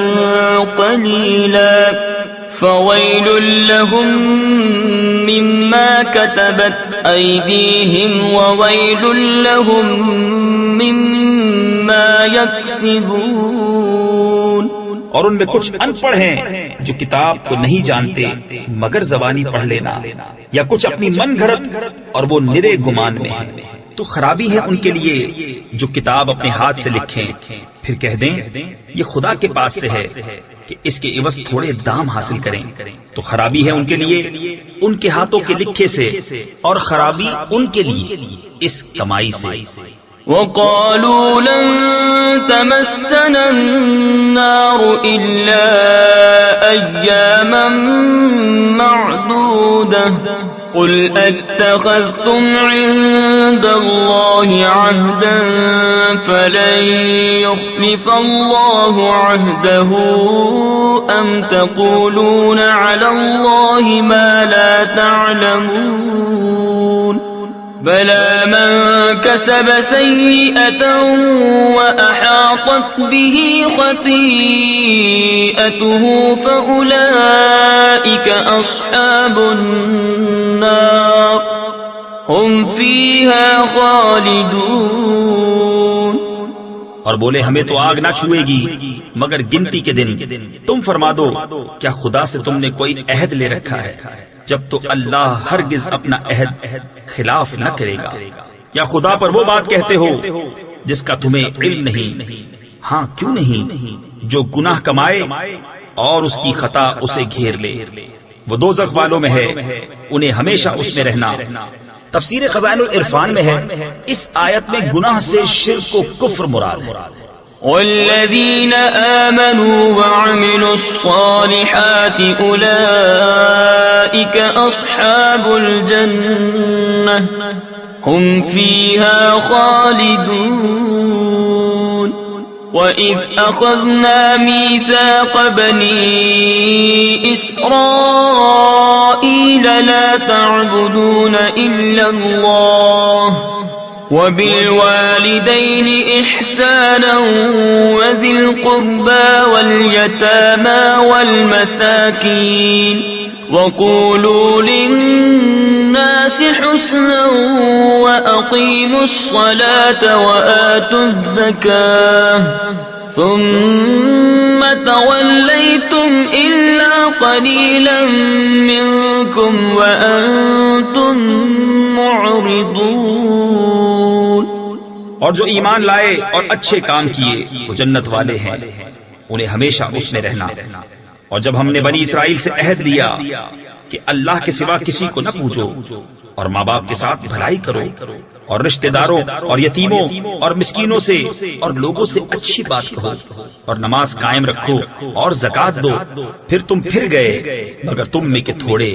[SPEAKER 1] قَلِيلًا فَوَيْلٌ لَّهُم مِّمَّا كَتَبَتْ أَيْدِيهِمْ وَوَيْلٌ لَّهُم مِّمَّا يَكْسِبُونَ۔
[SPEAKER 2] اور ان میں کچھ ان پڑھ ہیں جو کتاب کو نہیں جانتے مگر زبانی پڑھ لینا، یا کچھ اپنی من گھڑت اور وہ نرے گمان میں ہیں۔ تو خرابی ہے ان کے لیے جو کتاب اپنے ہاتھ سے لکھیں پھر کہہ دیں یہ خدا کے پاس سے ہے کہ اس کے عوض تھوڑے دام حاصل کریں۔ تو خرابی ہے ان کے لیے ان کے ہاتھوں کے لکھے سے، اور خرابی ان کے لیے اس کمائی سے۔
[SPEAKER 1] وَقَالُوا لَن تَمَسَّنَا النَّارُ إِلَّا أَيَّامًا مَّعْدُودَةً قُلْ أَتَّخَذْتُمْ عِندَ اللَّهِ عَهْدًا فَلَن يُخْلِفَ اللَّهُ عَهْدَهُ أَمْ تَقُولُونَ عَلَى اللَّهِ مَا لَا تَعْلَمُونَ بَلَى مَن كَسَبَ سَيِّئَةً وَأَحَاطَتْ بِهِ خَطِيئَتُهُ فَأُولَئِكَ أَصْحَابُ النَّارِ هُمْ فِيهَا خَالِدُونَ۔
[SPEAKER 2] اور بولے ہمیں تو آگ نہ چھوئے گی مگر گنتی کے دن۔ تم فرما دو کیا خدا سے تم نے کوئی عہد لے رکھا ہے؟ جب تو اللہ ہرگز اپنا عہد خلاف نہ کرے گا۔ یا خدا پر وہ بات کہتے ہو جس کا تمہیں علم نہیں؟ ہاں کیوں نہیں، جو گناہ کمائے اور اس کی خطا اسے گھیر لے، وہ دوزخ والوں میں ہے، انہیں ہمیشہ اس میں رہنا۔ تفسیر خزائن العرفان میں ہے اس آیت میں گناہ سے شرک و کفر مراد ہے۔
[SPEAKER 1] والذین آمنوا وعملوا الصالحات اولئک اصحاب الجنہ هم فیہا خالدون۔ وَإِذْ أَخَذْنَا مِيثَاقَ بَنِي إِسْرَائِيلَ لَا تَعْبُدُونَ إِلَّا اللَّهَ وَبِالْوَالِدَيْنِ إِحْسَانًا وَذِي الْقُرْبَى وَالْيَتَامَى وَالْمَسَاكِينِ وَقُولُوا لِلنَّاسِ حُسْنًا وَأَقِيمُوا الصَّلَاةَ وَآتُوا الزَّكَاةَ ثُمَّ تَوَلَّيْتُمْ إِلَّا قَلِيلًا مِّنكُمْ وَأَنتُم مُّعْرِضُونَ۔
[SPEAKER 2] اور جو ایمان لائے اور اچھے کام کیے وہ جنت والے ہیں، انہیں ہمیشہ اس میں رہنا۔ اور جب ہم نے بنی اسرائیل سے عہد لیا کہ اللہ کے سوا کسی کو نہ پوجو اور ماں باپ کے ساتھ بھلائی کرو اور رشتہ داروں اور یتیموں اور مسکینوں سے اور لوگوں سے اچھی بات کہو اور نماز قائم رکھو اور زکات دو، پھر تم پھر گئے مگر تم میں کے تھوڑے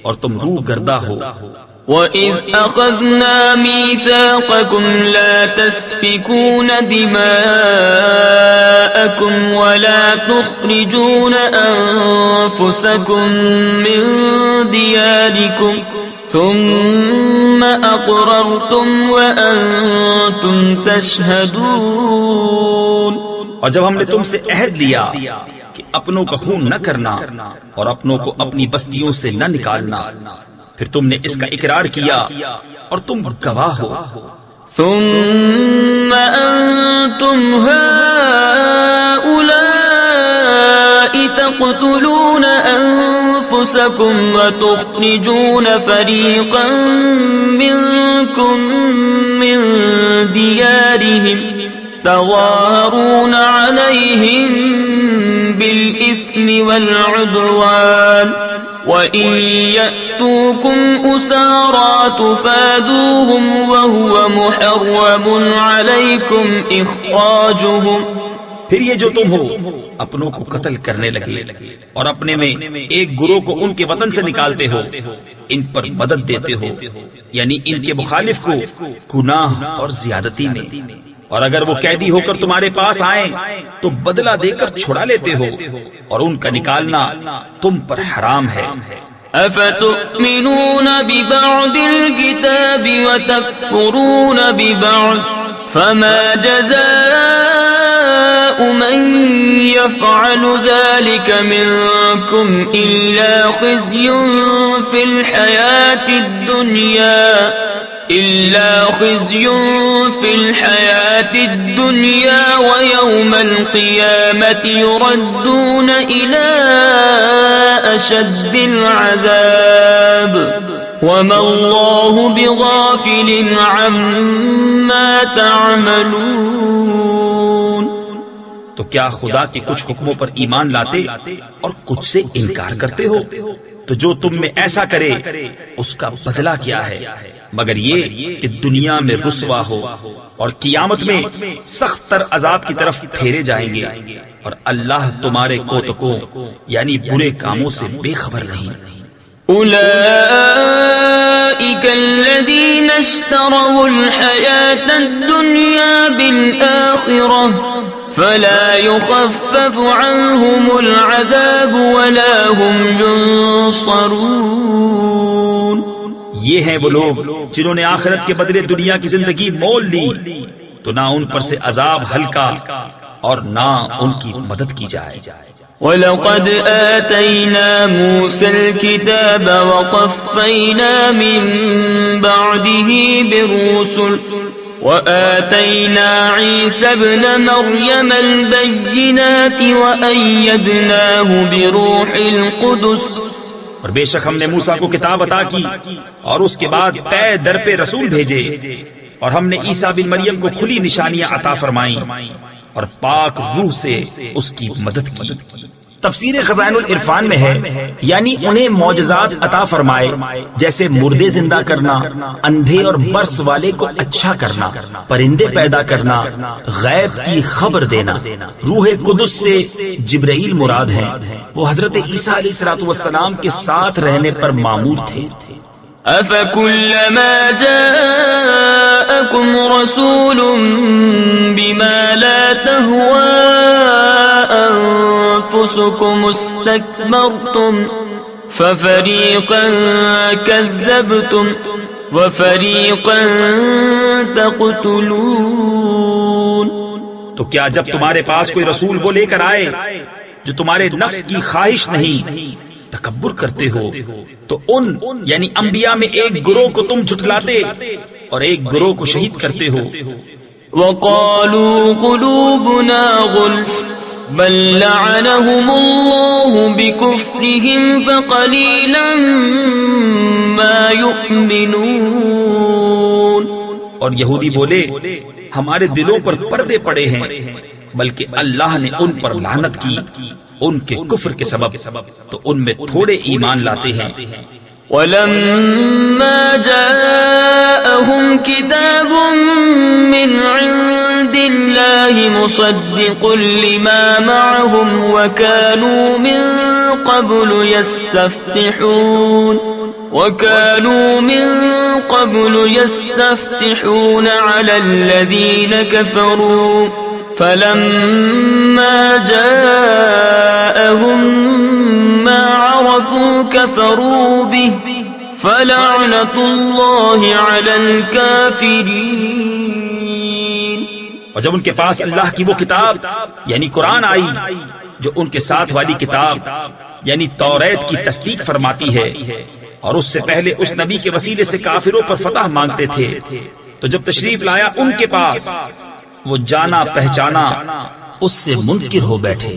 [SPEAKER 2] اور تم روح گردہ ہو۔
[SPEAKER 1] وَإِذْ أَخَذْنَا مِيثَاقَكُمْ لَا تَسْفِكُونَ دِمَاءَكُمْ وَلَا تُخْرِجُونَ أَنفُسَكُمْ مِنْ دِيَارِكُمْ ثُمَّ أَقْرَرْتُمْ وَأَنْتُمْ تَشْهَدُونَ۔
[SPEAKER 2] اور جب ہم نے تم سے عہد لیا کہ اپنوں کا خون نہ کرنا اور اپنوں کو اپنی بستیوں سے نہ نکالنا، پھر تم نے اس کا اقرار کیا اور تم گواہ ہو۔
[SPEAKER 1] ثم أنتم هؤلاء تقتلون أنفسكم وتخرجون فريقا منكم من ديارهم تظاهرون عليهم بالإثم والعدوان وَإِن يَأْتُوكُمْ أُسَارَىٰ تُفَادُوهُمْ وَهُوَ مُحَرَّمٌ عَلَيْكُمْ إِخْرَاجُهُمْ۔
[SPEAKER 2] پھر یہ جو تم ہو اپنوں کو قتل کرنے لگے اور اپنے میں ایک گروہ کو ان کے وطن سے نکالتے ہو، ان پر مدد دیتے ہو، یعنی ان کے مخالف کو گناہ اور زیادتی میں، اور اگر وہ قیدی ہو کر تمہارے پاس آئیں تو بدلہ دے کر چھڑا لیتے ہو، اور ان کا نکالنا تم پر حرام ہے۔
[SPEAKER 1] أَفَتُؤْمِنُونَ بِبَعْضِ الْكِتَابِ وَتَكْفُرُونَ بِبَعْضٍ فَمَا جَزَاءُ مَن يَفْعَلُ ذَلِكَ مِنكُمْ إِلَّا خِزْيٌ فِي الْحَيَاةِ الدُّنْيَا وَيَوْمَ الْقِيَامَةِ يُرَدُّونَ إِلَىٰ أَشَدِّ الْعَذَابِ وَمَا اللَّهُ بِغَافِلٍ عَمَّا تَعْمَلُونَ۔
[SPEAKER 2] تو کیا خدا کے کچھ حکموں پر ایمان لاتے اور کچھ سے انکار کرتے ہو؟ تو جو تم میں ایسا کرے اس کا بدلہ کیا ہے مگر یہ کہ دنیا میں رسوا ہو اور قیامت میں سخت تر عذاب کی طرف پھیرے جائیں گے، اور اللہ تمہارے کوتکوں یعنی برے کاموں سے بے خبر نہیں۔
[SPEAKER 1] أولئك الذين اشتروا الحياة الدنيا بالآخرة فلا يخفف عنهم العذاب ولا هم ينصرون۔
[SPEAKER 2] یہ ہیں وہ لوگ جنہوں نے آخرت کے بدلے دنیا کی زندگی مول لی، تو نہ ان پر سے عذاب ہلکا اور نہ ان کی مدد کی جائے۔
[SPEAKER 1] وَلَقَدْ آتَيْنَا مُوسَى الْكِتَابَ وَقَفَّيْنَا مِن بَعْدِهِ بِالرُّسُلِ وَآتَيْنَا عِيسَى ابْنَ مَرْيَمَ الْبَيِّنَاتِ وَأَيَّدْنَاهُ بِرُوحِ الْقُدُسِ۔
[SPEAKER 2] اور بے شک ہم نے موسیٰ کو کتاب عطا کی اور اس کے بعد پے در پہ رسول بھیجے، اور ہم نے عیسیٰ بن مریم کو کھلی نشانیاں عطا فرمائیں اور پاک روح سے اس کی مدد کی۔ تفسیر خزائن العرفان میں ہے یعنی انہیں معجزات عطا فرمائے، جیسے مردے زندہ کرنا، اندھے اور برس والے کو اچھا کرنا، پرندے پیدا کرنا، غیب کی خبر دینا۔ روح قدس سے جبرائیل مراد ہیں، وہ حضرت عیسیٰ علیہ السلام کے ساتھ رہنے پر مامور تھے۔
[SPEAKER 1] أَفَكُلَّمَا جَاءَكُمْ رَسُولٌ بِمَا لَا تهوى أنفسكم استكبرتم ففريقا كذبتم وفريقا تقتلون۔
[SPEAKER 2] تو کیا جب تمہارے پاس کوئی رسول وہ لے کر آئے جو تمہارے نفس کی خواہش نہیں تکبر کرتے ہو تو ان یعنی انبیاء میں ایک گروہ کو تم جھٹلاتے اور ایک گروہ کو شہید کرتے ہو۔
[SPEAKER 1] وقالوا قلوبنا غلف بل لعنهم الله بكفرهم فقليلا ما يؤمنون۔
[SPEAKER 2] اور یہودی بولے ہمارے دلوں پر پردے پڑے ہیں، بلکہ اللہ نے ان پر لعنت کی ان کے کفر کے سبب، تو ان میں تھوڑے ایمان لاتے ہیں۔
[SPEAKER 1] وَلَمَّا جَاءَهُمْ كِتَابٌ مِّنْ عِندِ اللَّهِ مُصَدِّقٌ لِمَا مَعَهُمْ وَكَانُوا مِن قَبْلُ يَسْتَفْتِحُونَ عَلَى الَّذِينَ كَفَرُوا فَلَمَّا جَاءَهُمْ مَا عَرَفُوا كَفَرُوا بِهِ فَلَعْنَةُ اللَّهِ عَلَى الْكَافِرِينَ۔
[SPEAKER 2] اور جب ان کے پاس اللہ کی وہ کتاب یعنی قرآن آئی جو ان کے ساتھ والی کتاب یعنی توریت کی تصدیق فرماتی ہے، اور اس سے پہلے اس نبی کے وسیلے سے کافروں پر فتح مانگتے تھے، تو جب تشریف لایا ان کے پاس وہ جانا پہچانا اس سے منکر ہو بیٹھے،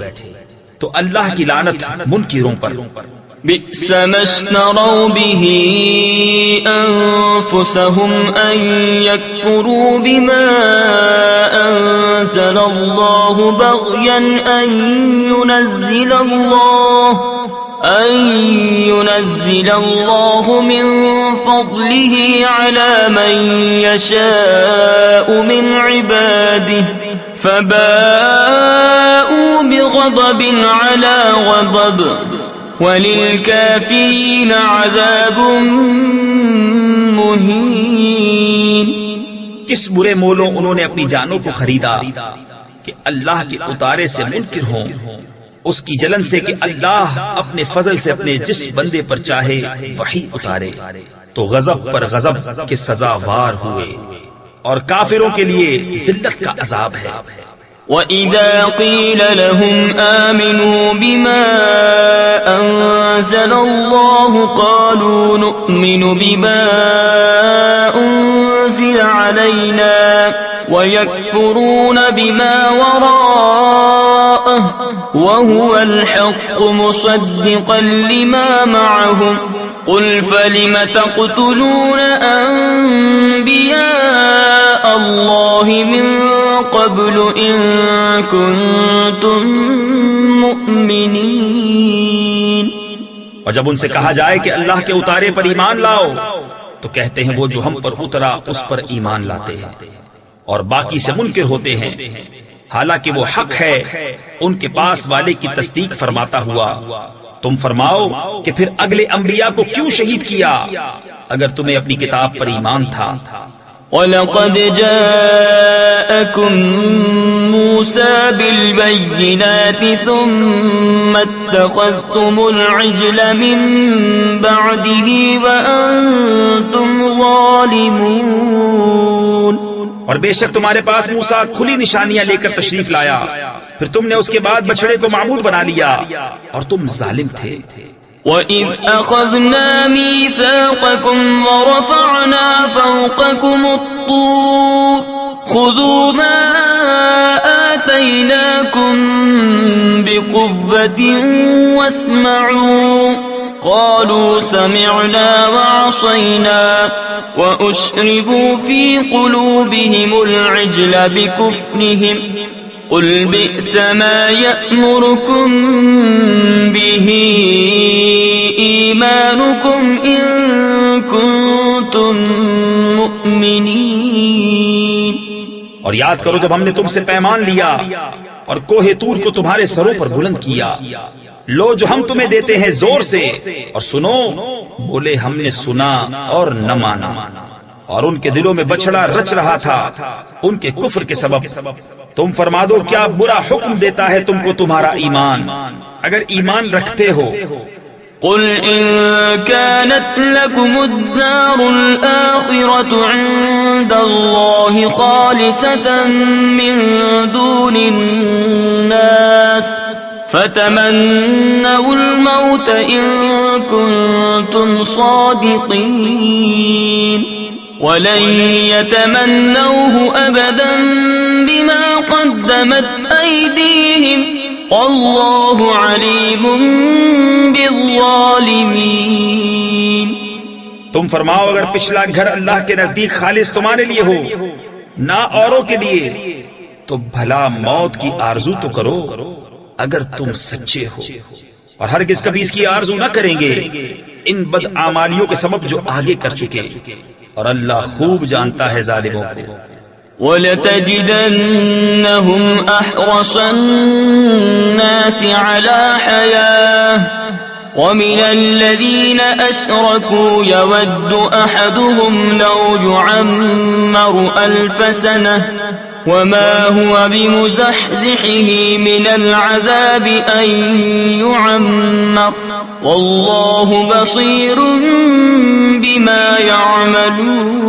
[SPEAKER 2] تو اللہ کی لعنت منکروں پر۔
[SPEAKER 1] بئس ما اشتروا به أنفسهم أن يكفروا بما أنزل الله بغيا أن ينزل الله من فضله على من يشاء من عباده فباءوا بغضب على غضب وَلِلْكَافِرِينَ عَذَابٌ مُّهِينٌ۔
[SPEAKER 2] کس برے مولوں انہوں نے اپنی جانوں کو خریدا کہ اللہ کے اتارے سے منکر ہوں، اس کی جلن سے کہ اللہ اپنے فضل سے اپنے جس بندے پر چاہے وہی اتارے، تو غضب پر غضب کے سزاوار ہوئے، اور کافروں کے لیے ذلت کا عذاب ہے۔
[SPEAKER 1] وَإِذَا قِيلَ لَهُمْ آمِنُوا بِمَا أَنزَلَ اللَّهُ قَالُوا نُؤْمِنُ بِمَا أُنزِلَ عَلَيْنَا وَيَكْفُرُونَ بِمَا وَرَاءَهُ وَهُوَ الْحَقُّ مُصَدِّقًا لِمَا مَعَهُمْ قُلْ فَلِمَ تَقْتُلُونَ أَنبِيَاءَ اللَّهِ مِن قبل ان کنتم مؤمنین۔
[SPEAKER 2] اور جب ان سے کہا جائے کہ اللہ کے اتارے پر ایمان لاؤ تو کہتے ہیں وہ جو ہم پر اترا اس پر ایمان لاتے ہیں، اور باقی سے منکر ہوتے ہیں، حالانکہ وہ حق ہے ان کے پاس والے کی تصدیق فرماتا ہوا۔ تم فرماؤ کہ پھر اگلے انبیاء کو کیوں شہید کیا اگر تمہیں اپنی کتاب پر ایمان تھا؟
[SPEAKER 1] وَلَقَدْ جَاءَكُم مُوسَى بِالْبَيِّنَاتِ ثُمَّ اتَّخَذْتُمُ الْعِجْلَ مِن بَعْدِهِ وَأَنتُمْ ظَالِمُونَ۔
[SPEAKER 2] اور بے شک تمہارے پاس موسیٰ کھلی نشانیاں لے کر تشریف لایا، پھر تم نے اس کے بعد بچڑے کو معبود بنا لیا اور تم ظالم تھے۔
[SPEAKER 1] وَإِذْ أَخَذْنَا مِيثَاقَكُمْ وَرَفَعْنَا فَوْقَكُمُ الطُّورَ خُذُوا مَا آتَيْنَاكُمْ بِقُوَّةٍ وَاسْمَعُوا قَالُوا سَمِعْنَا وَعَصَيْنَا وَأُشْرِبُوا فِي قُلُوبِهِمُ الْعِجْلَ بِكُفْرِهِمْ قُلْ بِئْسَ مَا يَأْمُرُكُمْ بِهِ إِيمَانُكُمْ إِن كُنتُم مُّؤْمِنِينَ۔
[SPEAKER 2] اور یاد کرو جب ہم نے تم سے پیمان لیا اور کوہ طور کو تمہارے سروں پر بلند کیا، لو جو ہم تمہیں دیتے ہیں زور سے، اور سنو، بولے ہم نے سنا اور نہ مانا۔ اور ان کے دلوں میں بچڑا رچ رہا تھا ان کے کفر کے سبب. تم فرما دو کیا برا حکم دیتا ہے تم کو تمہارا ایمان اگر ایمان رکھتے ہو.
[SPEAKER 1] قل إن كانت لكم الدار الآخرة عند الله خالصة من دون الناس فتمنوا الموت إن كنتم صادقين ولن يتمنوه أبدا بما قدمت أيديهم والله عليم بالظالمين.
[SPEAKER 2] تم فرماؤ اگر پچھلا گھر اللہ کے نزدیک خالص تمہارے لیے ہو نہ اوروں کے لیے تو بھلا موت کی آرزو تو کرو اگر تم سچے ہو اور ہرگز کبھی اس کی آرزو نہ کریں گے ان بدعمالیوں کے سبب جو آگے کر چکے اور اللہ خوب جانتا ہے ظالموں کو.
[SPEAKER 1] وَلَتَجِدَنَّهُمْ أَحْرَصَ النَّاسِ عَلَى حَيَاةٍ وَمِنَ الَّذِينَ أَشْرَكُوا يَوَدُّ أَحَدُهُمْ لَوْ يُعَمَّرُ أَلْفَ سَنَةٍ وَمَا هُوَ بِمُزَحْزِحِهِ مِنَ الْعَذَابِ أَن يُعَمَّرَ وَاللَّهُ بَصِيرٌ بِمَا يَعْمَلُونَ.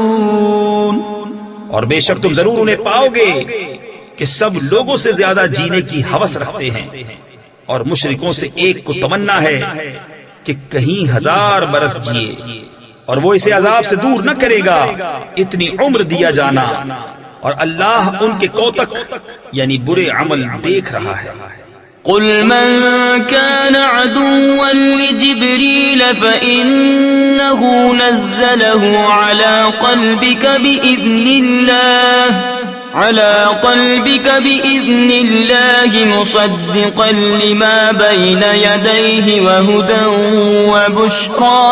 [SPEAKER 2] اور بے شک تم ضرور انہیں پاؤ گے کہ سب لوگوں سے زیادہ جینے کی ہوس رکھتے ہیں اور مشرکوں سے ایک کو تمنا ہے کہ کہیں 1000 برس جیے اور وہ اسے عذاب سے دور نہ کرے گا اتنی عمر دیا جانا اور اللہ ان کے کوتک یعنی برے عمل دیکھ رہا ہے.
[SPEAKER 1] قل من كان عدوا لجبريل فإنه نزله على قلبك بإذن الله مصدقا لما بين يديه وهدى وبشرى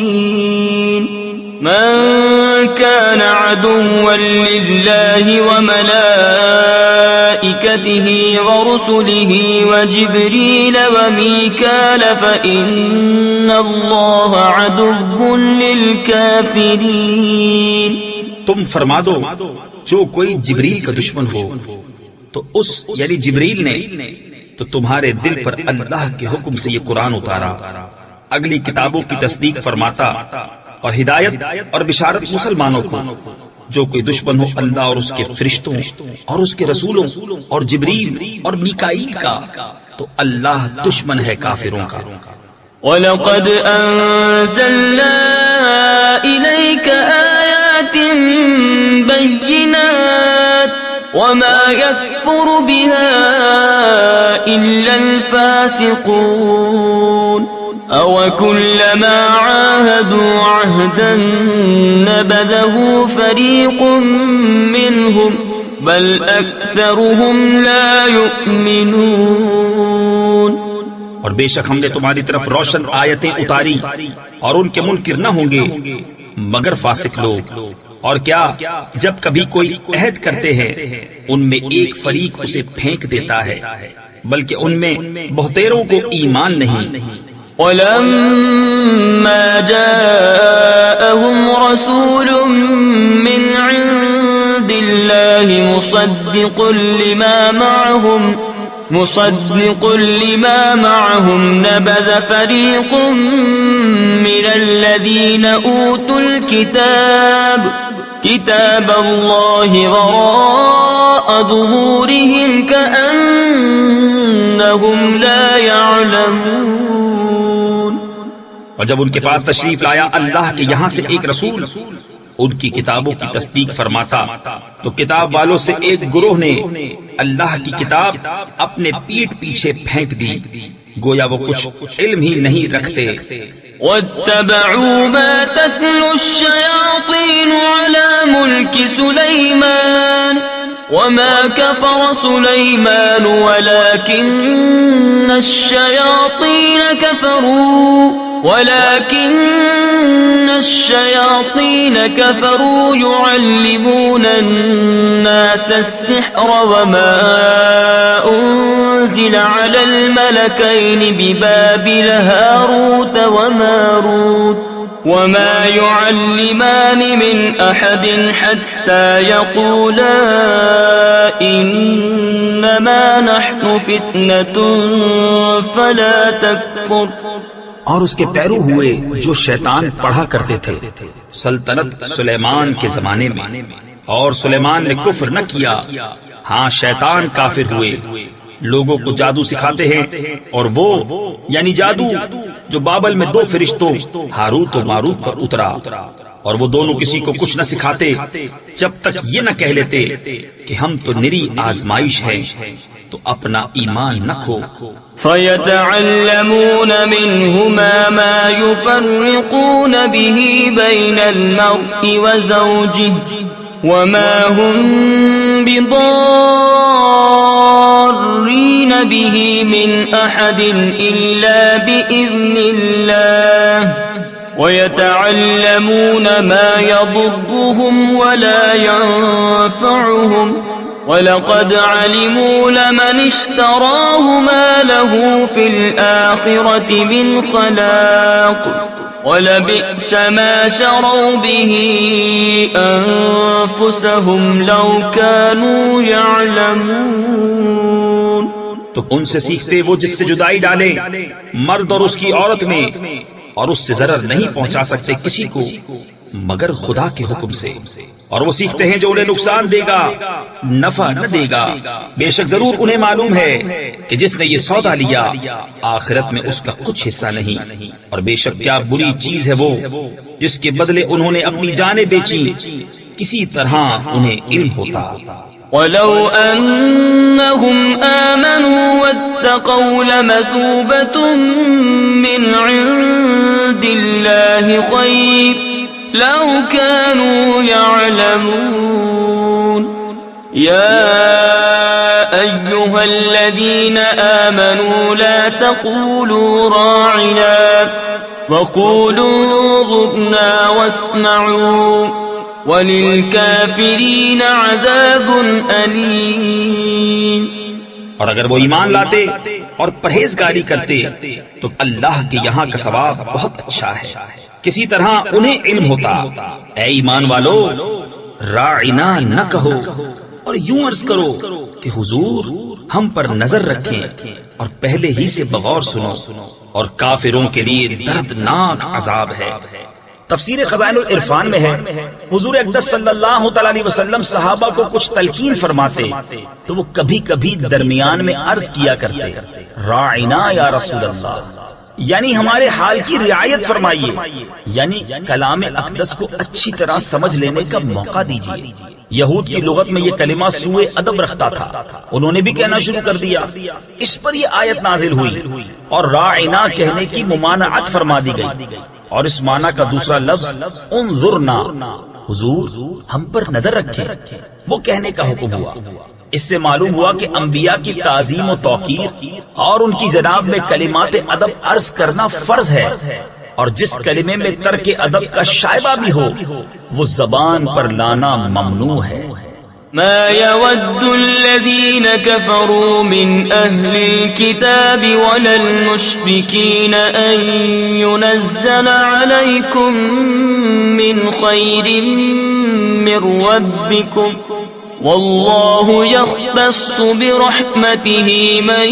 [SPEAKER 1] للمؤمنين. من كان عدوا لله وملائكته ورسله وجبريل وميكال فإن الله عدو للكافرين.
[SPEAKER 2] تم فرما دو جو کوئی جبریل کا دشمن ہو تو اس یعنی جبریل نے تو تمہارے دل پر اللہ کے حکم سے یہ قرآن اتارا اگلی کتابوں کی تصدیق فرماتا اور ہدایت اور بشارت مسلمانوں کو. جو کوئی دشمن ہو اللہ اور اس کے فرشتوں اور اس کے رسولوں اور جبریل اور میکائیل کا تو اللہ دشمن ہے کافروں کا.
[SPEAKER 1] وَلَقَدْ أَنزَلْنَا إِلَيْكَ آيَاتٍ بَيِّنَاتٍ وَمَا يَكْفُرُ بِهَا إِلَّا الْفَاسِقُونَ. أَوَكُلَّمَا عَاهَدُوا عَهْدًا نَبَذَهُ فَرِيقٌ مِّنْهُمْ بَلْ أَكْثَرُهُمْ لَا يُؤْمِنُونَ.
[SPEAKER 2] اور بے شک ہم نے تمہاری طرف روشن آیتیں اتاری اور ان کے منکر نہ ہوں گے مگر فاسق لوگ. اور کیا جب کبھی کوئی عہد کرتے ہیں ان میں ایک فریق اسے پھینک دیتا ہے بلکہ ان میں بہتیروں کو ایمان نہیں.
[SPEAKER 1] وَلَمَّا جَاءَهُمْ رَسُولٌ مِّنْ عِندِ اللَّهِ مُصَدِّقٌ لِمَا مَعَهُمْ نَبَذَ فَرِيقٌ مِّنَ الَّذِينَ أُوتُوا الْكِتَابَ كِتَابَ اللَّهِ وَرَاءَ ظُهُورِهِمْ كَأَنَّهُمْ لَا يَعْلَمُونَ.
[SPEAKER 2] اور جب ان کے پاس تشریف لایا اللہ کے یہاں سے ایک رسول ان کی کتابوں کی تصدیق فرماتا تو کتاب والوں سے ایک گروہ نے اللہ کی کتاب اپنے پیٹھ پیچھے پھینک دی گویا وہ کچھ علم ہی نہیں رکھتے.
[SPEAKER 1] وَاتَّبَعُوا مَا تَتْلُو الشَّيَاطِينُ عَلَى مُلْكِ سُلَيْمَانَ وَمَا كَفَرَ سُلَيْمَانُ وَلَكِنَّ الشَّيَاطِينَ كَفَرُوا يُعَلِّمُونَ النَّاسَ السِّحْرَ وَمَا أُنزِلَ عَلَى الْمَلَكَيْنِ بِبَابِلَ هَارُوتَ وَمَارُوتَ وما يعلمان من أحد حتى يقولا إنما نحن فتنة فلا تكفر.
[SPEAKER 2] اور اس کے پیرو ہوئے جو شیطان پڑھا کرتے تھے سلطنت سلیمان کے زمانے میں، اور سلیمان نے کفر نہ کیا. ہاں شیطان کافر ہوئے، لوگوں کو جادو سکھاتے ہیں، اور وہ یعنی جادو جو بابل میں 2 فرشتوں ہاروت و ماروت پر اترا، اور وہ دونوں کسی کو کچھ نہ سکھاتے جب تک یہ نہ کہہ لیتے کہ ہم تو نری آزمائش ہیں، تو اپنا ایمان نہ کھو.
[SPEAKER 1] فَيَتَعَلَّمُونَ مِنْهُمَا مَا يُفَرِّقُونَ بِهِ بَيْنَ الْمَرْءِ وَزَوْجِهِ وَمَا هُمْ بِضَارِّينَ بِهِ مِنْ أَحَدٍ إِلَّا بِإِذْنِ اللَّهِ وَيَتَعَلَّمُونَ مَا يَضُرُّهُمْ وَلَا يَنفَعُهُمْ وَلَقَدْ عَلِمُوا لَمَنِ اشْتَرَاهُ مَا لَهُ فِي الْآخِرَةِ مِنْ خَلَاقٍ وَلَبِئْسَ مَا شَرَوْا بِهِ أَنفُسَهُمْ لَوْ كَانُوا يَعْلَمُونَ.
[SPEAKER 2] تو ان سے سیکھتے وہ جس سے جدائی ڈالے مرد اور اس کی عورت میں، اور اس سے ضرر نہیں پہنچا سکتے کسی کو مگر خدا کے حکم سے، اور وہ سیکھتے ہیں جو انہیں نقصان دے گا نفع نہ دے گا. بے شک ضرور انہیں معلوم ہے کہ جس نے یہ سودا لیا آخرت میں اس کا کچھ حصہ نہیں، اور بے شک کیا بری چیز ہے وہ جس کے بدلے انہوں نے اپنی جانیں بیچی. کسی طرح انہیں علم ہوتا.
[SPEAKER 1] وَلَوْ أَنَّهُمْ آمَنُوا وَاتَّقَوْا لَمَثُوبَةٌ مِّنْ عِندِ اللَّهِ خَيْرٌ لَوْ كَانُوا يَعْلَمُونَ. يَا أَيُّهَا الَّذِينَ آمَنُوا لَا تَقُولُوا رَاعِنَا وَقُولُوا انظُرْنَا وَاسْمَعُوا وَلِلْكَافِرِينَ عَذَابٌ أَلِيمٌ.
[SPEAKER 2] اور اگر وہ ایمان لاتے اور پرہیزگاری کرتے تو اللہ کے یہاں کا ثواب بہت اچھا ہے. کسی طرح انہیں علم ہوتا. اے ایمان والو راعنا نہ کہو، اور یوں عرض کرو کہ حضور ہم پر نظر رکھیں اور پہلے ہی سے بغور سنو، اور کافروں کے لیے دردناک عذاب ہے. تفسیر خزائن العرفان میں ہے حضور اقدس صلی اللہ تعالی علیہ وسلم صحابہ کو کچھ تلقین فرماتے تو وہ کبھی کبھی درمیان میں عرض کیا کرتے راعنا یا رسول اللہ، یعنی ہمارے حال کی رعایت فرمائیے، یعنی کلام اقدس کو اچھی طرح سمجھ لینے کا موقع دیجیے. یہود کی لغت میں یہ کلمہ سوء ادب رکھتا تھا، انہوں نے بھی کہنا شروع کر دیا. اس پر یہ آیت نازل ہوئی اور راعنا کہنے کی ممانعت فرما دی گئی، اور اس معنی کا دوسرا لفظ انظرنا، حضور ہم پر نظر رکھیں، وہ کہنے کا حکم ہوا. اس سے معلوم ہوا کہ انبیاء کی تعظیم و توقیر اور ان کی جناب میں کلمات ادب عرض کرنا فرض ہے، اور جس کلمے میں ترک ادب کا شائبہ بھی ہو وہ زبان پر لانا ممنوع ہے.
[SPEAKER 1] ما يود الذين كفروا من أهل الكتاب ولا المشركين أن ينزل عليكم من خير من ربكم والله يختص برحمته من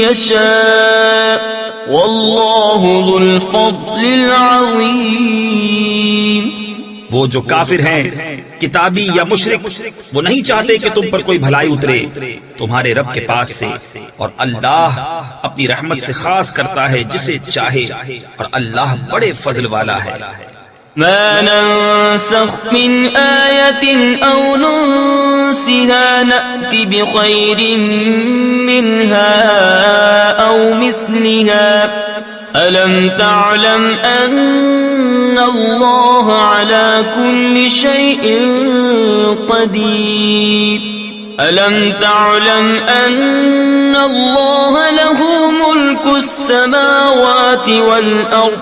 [SPEAKER 1] يشاء والله ذو الفضل العظيم.
[SPEAKER 2] وہ جو کافر ہیں کتابی یا مشرک وہ نہیں چاہتے کہ تم پر کوئی بھلائی اترے تمہارے رب کے پاس سے، اور اللہ اپنی رحمت سے خاص کرتا ہے جسے چاہے، اور اللہ بڑے فضل والا ہے.
[SPEAKER 1] ما ننسخ من آية أو ننسها نأت بخير منها أو مثلها ألم تعلم أن الله على كل شيء قدير ألم تعلم أن الله له ملك السماوات والأرض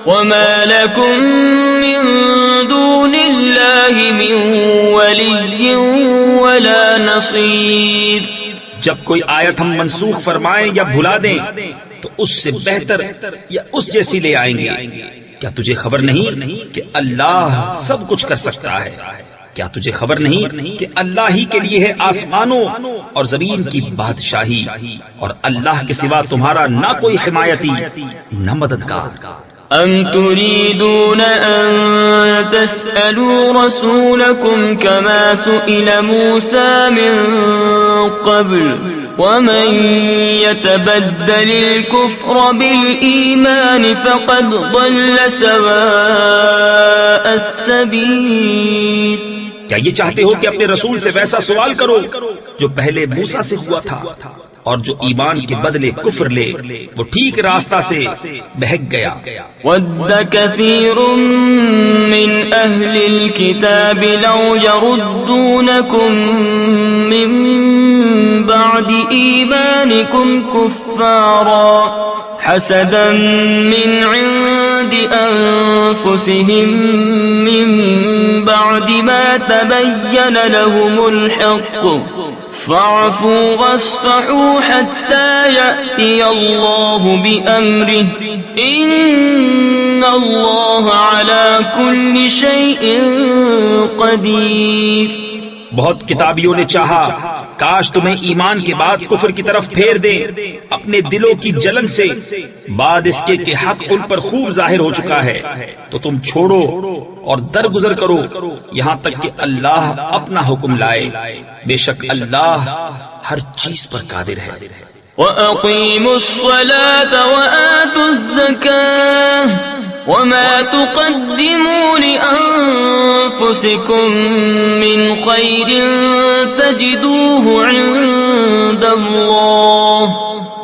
[SPEAKER 1] وما لكم من دون الله من ولي ولا نصير.
[SPEAKER 2] جب کوئی آیت ہم منسوخ فرمائیں یا بھلا دیں تو اس سے بہتر یا اس جیسی لے آئیں گے. کیا تجھے خبر نہیں کہ اللہ سب کچھ کر سکتا ہے؟ کیا تجھے خبر نہیں کہ اللہ ہی کے لیے ہے آسمانوں اور زمین کی بادشاہی، اور اللہ کے سوا تمہارا نہ کوئی حمایتی نہ مددگار۔
[SPEAKER 1] ام تريدون ان تسألوا رسولكم كما سئل موسى من قبل ومن يتبدل الكفر بالإيمان فقد ضل سواء السبيل۔
[SPEAKER 2] کیا یہ چاہتے ہو کہ اپنے رسول سے ویسا سوال کرو جو پہلے موسیٰ سے ہوا تھا، اور جو ایمان کے بدلے کفر لے وہ ٹھیک راستہ سے بہک گیا۔
[SPEAKER 1] وَدَّ كَثِيرٌ مِّنْ أَهْلِ الْكِتَابِ لَوْ يَرُدُّونَكُمْ مِّن بَعْدِ إِيمَانِكُمْ كُفَّارًا حَسَدًا مِّنْ عِندِ أَنفُسِهِم مِّن بَعْدِ مَا تَبَيَّنَ لَهُمُ الْحَقُّ فاعفوا واصفحوا حتى يأتي الله بأمره إن الله على كل شيء قدير۔
[SPEAKER 2] بہت کتابیوں نے چاہا کاش تمہیں ایمان کے بعد کفر کی طرف پھیر دیں اپنے دلوں کی جلن سے، بعد اس کے کہ حق ان پر خوب ظاہر ہو چکا ہے تو تم چھوڑو اور درگزر کرو یہاں تک کہ اللہ اپنا حکم لائے، بے شک اللہ ہر چیز پر قادر ہے۔
[SPEAKER 1] وَأَقِيمُوا الصَّلَاةَ وَآتُوا الزَّكَاةَ وَمَا تُقَدِّمُوا لِأَنفُسِكُم مِّنْ خَيْرٍ تَجِدُوهُ عِندَ اللَّهِ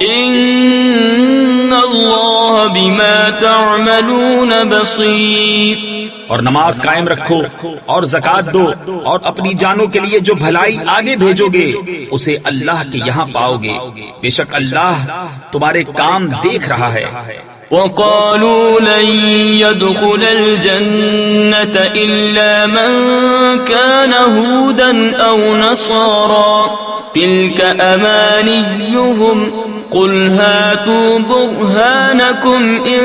[SPEAKER 1] إِنَّ اللَّهَ بِمَا تَعْمَلُونَ بَصِيرٌ۔
[SPEAKER 2] اور نماز قائم رکھو اور زکات دو اور اپنی جانوں کے لیے جو بھلائی آگے بھیجو گے اسے اللہ کے یہاں پاؤ گے، بے شک اللہ تمہارے کام دیکھ رہا ہے۔
[SPEAKER 1] وَقَالُوا لَن يَدْخُلَ الْجَنَّةَ إِلَّا مَن كَانَ هُودًا أَوْ نَصَارَىٰ تِلْكَ أَمَانِيُّهُمْ قُلْ هَاتُوا بُرْهَانَكُمْ إِن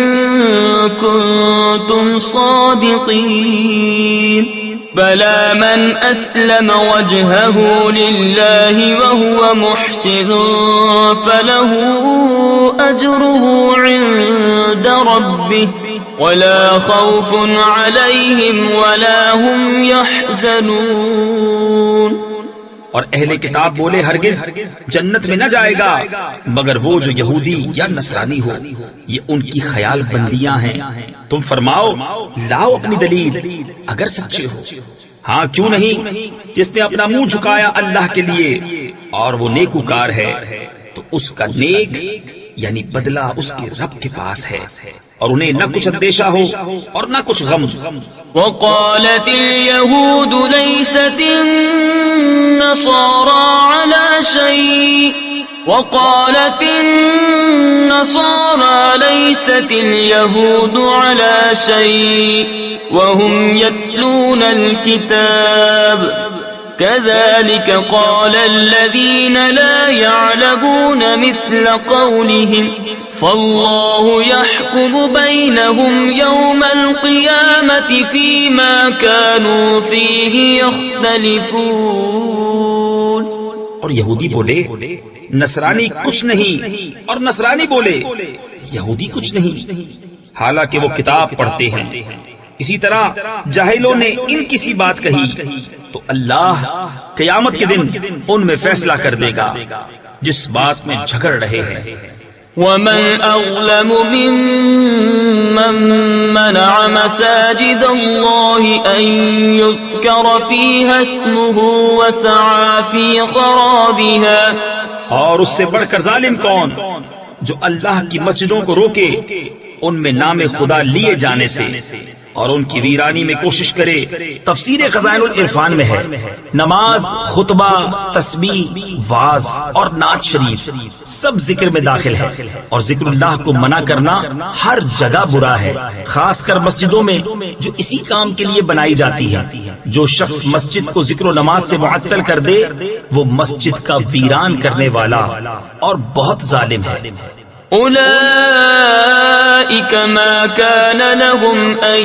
[SPEAKER 1] كُنتُمْ صَادِقِينَ بَلَىٰ مَنْ أَسْلَمَ وَجْهَهُ لِلَّهِ وَهُوَ مُحْسِنٌ فَلَهُ أَجْرُهُ عِندَ رَبِّهِ وَلَا خَوْفٌ عَلَيْهِمْ وَلَا هُمْ يَحْزَنُونَ۔
[SPEAKER 2] اور اہل کتاب بولے ہرگز جنت میں نہ جائے گا مگر وہ جو یہودی یا نصرانی ہو، یہ ان کی خیال بندیاں ہیں۔ تم فرماؤ لاؤ اپنی دلیل اگر سچے ہو۔ ہاں کیوں نہیں، جس نے اپنا منہ جھکایا اللہ کے لیے اور وہ نیکوکار ہے تو اس کا نیک یعنی بدلہ اس کے رب کے پاس ہے، اور انہیں نہ کچھ اندیشہ ہو اور نہ کچھ غم۔
[SPEAKER 1] وقالت اليهود ليست النصارى على شيء وقالت النصارى ليست اليهود على شيء وهم يتلون الكتاب كذلك قال الذين لا يعلمون مثل قولهم فالله يحكم بينهم يوم القيامة فيما كانوا فيه يختلفون۔
[SPEAKER 2] اور یہودی بولے نصرانی کچھ نہیں، اور نصرانی بولے یہودی کچھ نہیں، حالانکہ وہ کتاب پڑھتے ہیں۔ اسی طرح جاہلوں نے ان کسی بات کہی تو اللہ قیامت کے دن ان میں فیصلہ کر دے گا جس بات میں جھگڑ رہے ہیں۔
[SPEAKER 1] وَمَنْ أَظْلَمُ مِمَّن مَّنَعَ مَسَاجِدَ اللَّهِ أَن يُذْكَرَ فِيهَا اسْمُهُ وَسَعَىٰ فِي خَرَابِهَا۔
[SPEAKER 2] اور اس سے بڑھ کر ظالم کون جو اللہ کی مسجدوں کو روکے ان میں نام خدا لیے جانے سے اور ان کی ویرانی میں کوشش کرے۔ تفسیر خزائن العرفان میں ہے نماز، خطبہ، تسبیح، واعظ اور نعت شریف سب ذکر میں داخل ہے، اور ذکر اللہ کو منع کرنا ہر جگہ برا ہے، خاص کر مسجدوں میں جو اسی کام کے لیے بنائی جاتی ہے۔ جو شخص مسجد کو ذکر و نماز سے معطل کر دے وہ مسجد کا ویران کرنے والا اور بہت ظالم ہے۔
[SPEAKER 1] أولئك ما كان لهم أن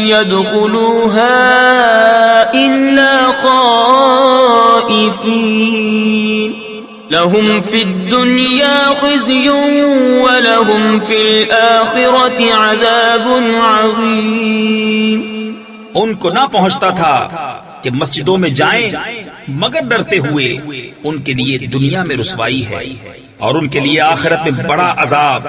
[SPEAKER 1] يدخلوها إلا خائفين لهم في الدنيا خزي ولهم في الآخرة عذاب عظيم.
[SPEAKER 2] ان کو نہ پہنچتا تھا کہ مسجدوں میں جائیں مگر ڈرتے ہوئے، ان کے لیے دنیا میں رسوائی ہے اور ان کے لیے آخرت میں بڑا عذاب.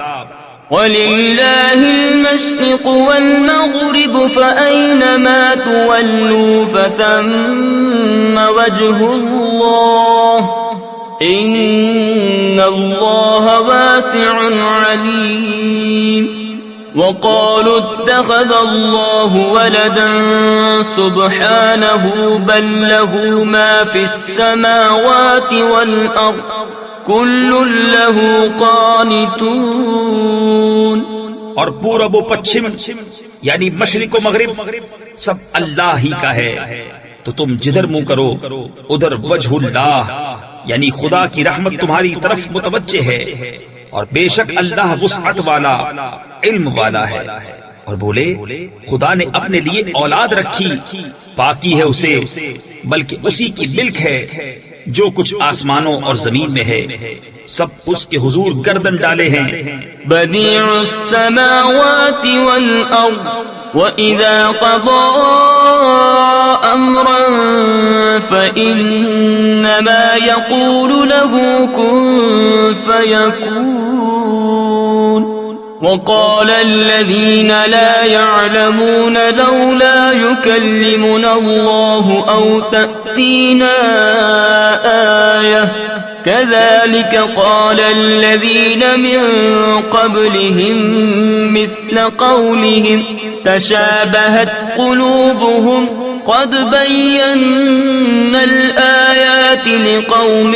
[SPEAKER 1] وَلِلَّهِ الْمَشْرِقُ وَالْمَغْرِبُ فَأَيْنَمَا تُوَلُّوا فَثَمَّ وَجْهُ اللَّهِ إِنَّ اللَّهَ وَاسِعٌ عَلِيمٌ. وَقَالُوا اتَّخَذَ اللَّهُ وَلَدًا سُبْحَانَهُ بَل لَّهُ مَا فِي السَّمَاوَاتِ وَالْأَرْضِ كُلٌّ لَّهُ قَانِتُونَ.
[SPEAKER 2] اور پورب و پچھم یعنی مشرق و مغرب سب اللہ ہی کا ہے، تو تم جدھر منہ کرو ادھر وجہ اللہ یعنی خدا کی رحمت تمہاری طرف متوجہ ہے، اور بے شک اللہ وسعت والا علم والا ہے. اور بولے خدا نے اپنے لیے اولاد رکھی، پاکی ہے اسے، بلکہ اسی کی ملک ہے جو کچھ آسمانوں اور زمین میں ہے، سب اس کے حضور گردن ڈالے ہیں.
[SPEAKER 1] بدیع السماوات والارض وَإِذَا قَضَى أَمْرًا فَإِنَّمَا يَقُولُ لَهُ كُن فَيَكُونُ. وَقَالَ الَّذِينَ لَا يَعْلَمُونَ لَوْلَا يُكَلِّمُنَا اللَّهُ أَوْ تَأْتِينَا آيَةٌ كَذَلِكَ قَالَ الَّذِينَ مِن قَبْلِهِم مِّثْلَ قَوْلِهِمْ تَشَابَهَتْ قُلُوبُهُمْ قَدْ بَيَّنَّا الْآيَاتِ لِقَوْمٍ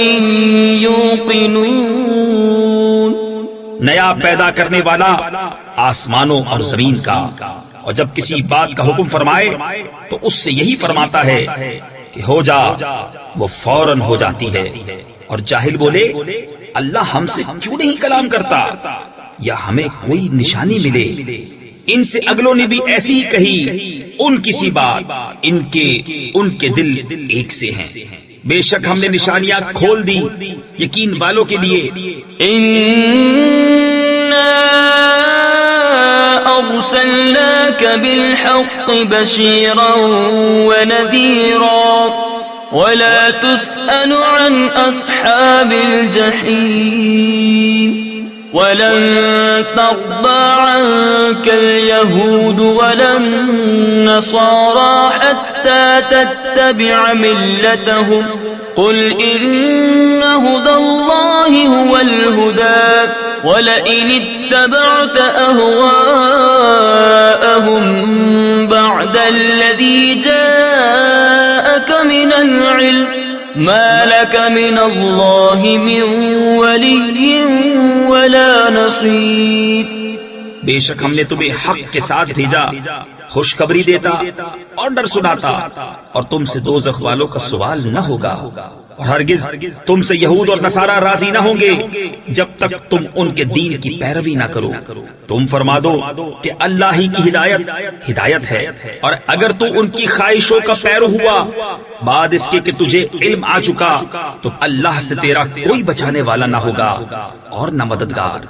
[SPEAKER 1] يُوقِنُونَ.
[SPEAKER 2] نیا پیدا کرنے والا آسمانوں اور زمین کا، اور جب کسی بات کا حکم فرمائے تو اس سے یہی فرماتا ہے کہ ہو جا، وہ فوراً ہو جاتی ہے. اور جاہل بولے اللہ ہم سے کیوں نہیں کلام کرتا یا ہمیں کوئی نشانی ملے. ان سے اگلوں نے بھی ایسی ہی کہی، ان کسی بات ان کے دل ایک سے ہیں. بے شک ہم نے نشانیاں کھول دی یقین والوں کے لیے.
[SPEAKER 1] اِنَّا أَرْسَلْنَاكَ بِالْحَقِّ بَشِيرًا وَنَذِيرًا وَلَا تُسْأَلُ عَنْ أَصْحَابِ الْجَحِيمِ. وَلَن تَرْضَىٰ عَنكَ الْيَهُودُ وَلَا النَّصَارَىٰ حَتَّىٰ تَتَّبِعَ مِلَّتَهُمْ قُلْ إِنَّ هُدَى اللَّهِ هُوَ الْهُدَىٰ وَلَئِنِ اتَّبَعْتَ أَهْوَاءَهُم بَعْدَ الَّذِي جَاءَكَ مِنَ الْعِلْمِ مَا لَكَ مِنَ اللَّهِ مِن وَلِيٍّ وَلَا نَصِيرٍ.
[SPEAKER 2] بے شک ہم نے تمہیں حق کے ساتھ بھیجا، خوشخبری دیتا اور ڈر سناتا، اور تم سے دوزخ والوں کا سوال نہ ہوگا، اور ہرگز تم سے یہود اور نصارہ راضی نہ ہوں گے جب تک تم ان کے دین کی پیروی نہ کرو. تم فرما دو کہ اللہ ہی کی ہدایت ہے، اور اگر تو ان کی خواہشوں کا پیرو ہوا بعد اس کے کہ تجھے علم آ چکا تو اللہ سے تیرا کوئی بچانے والا نہ ہوگا اور نہ مددگار.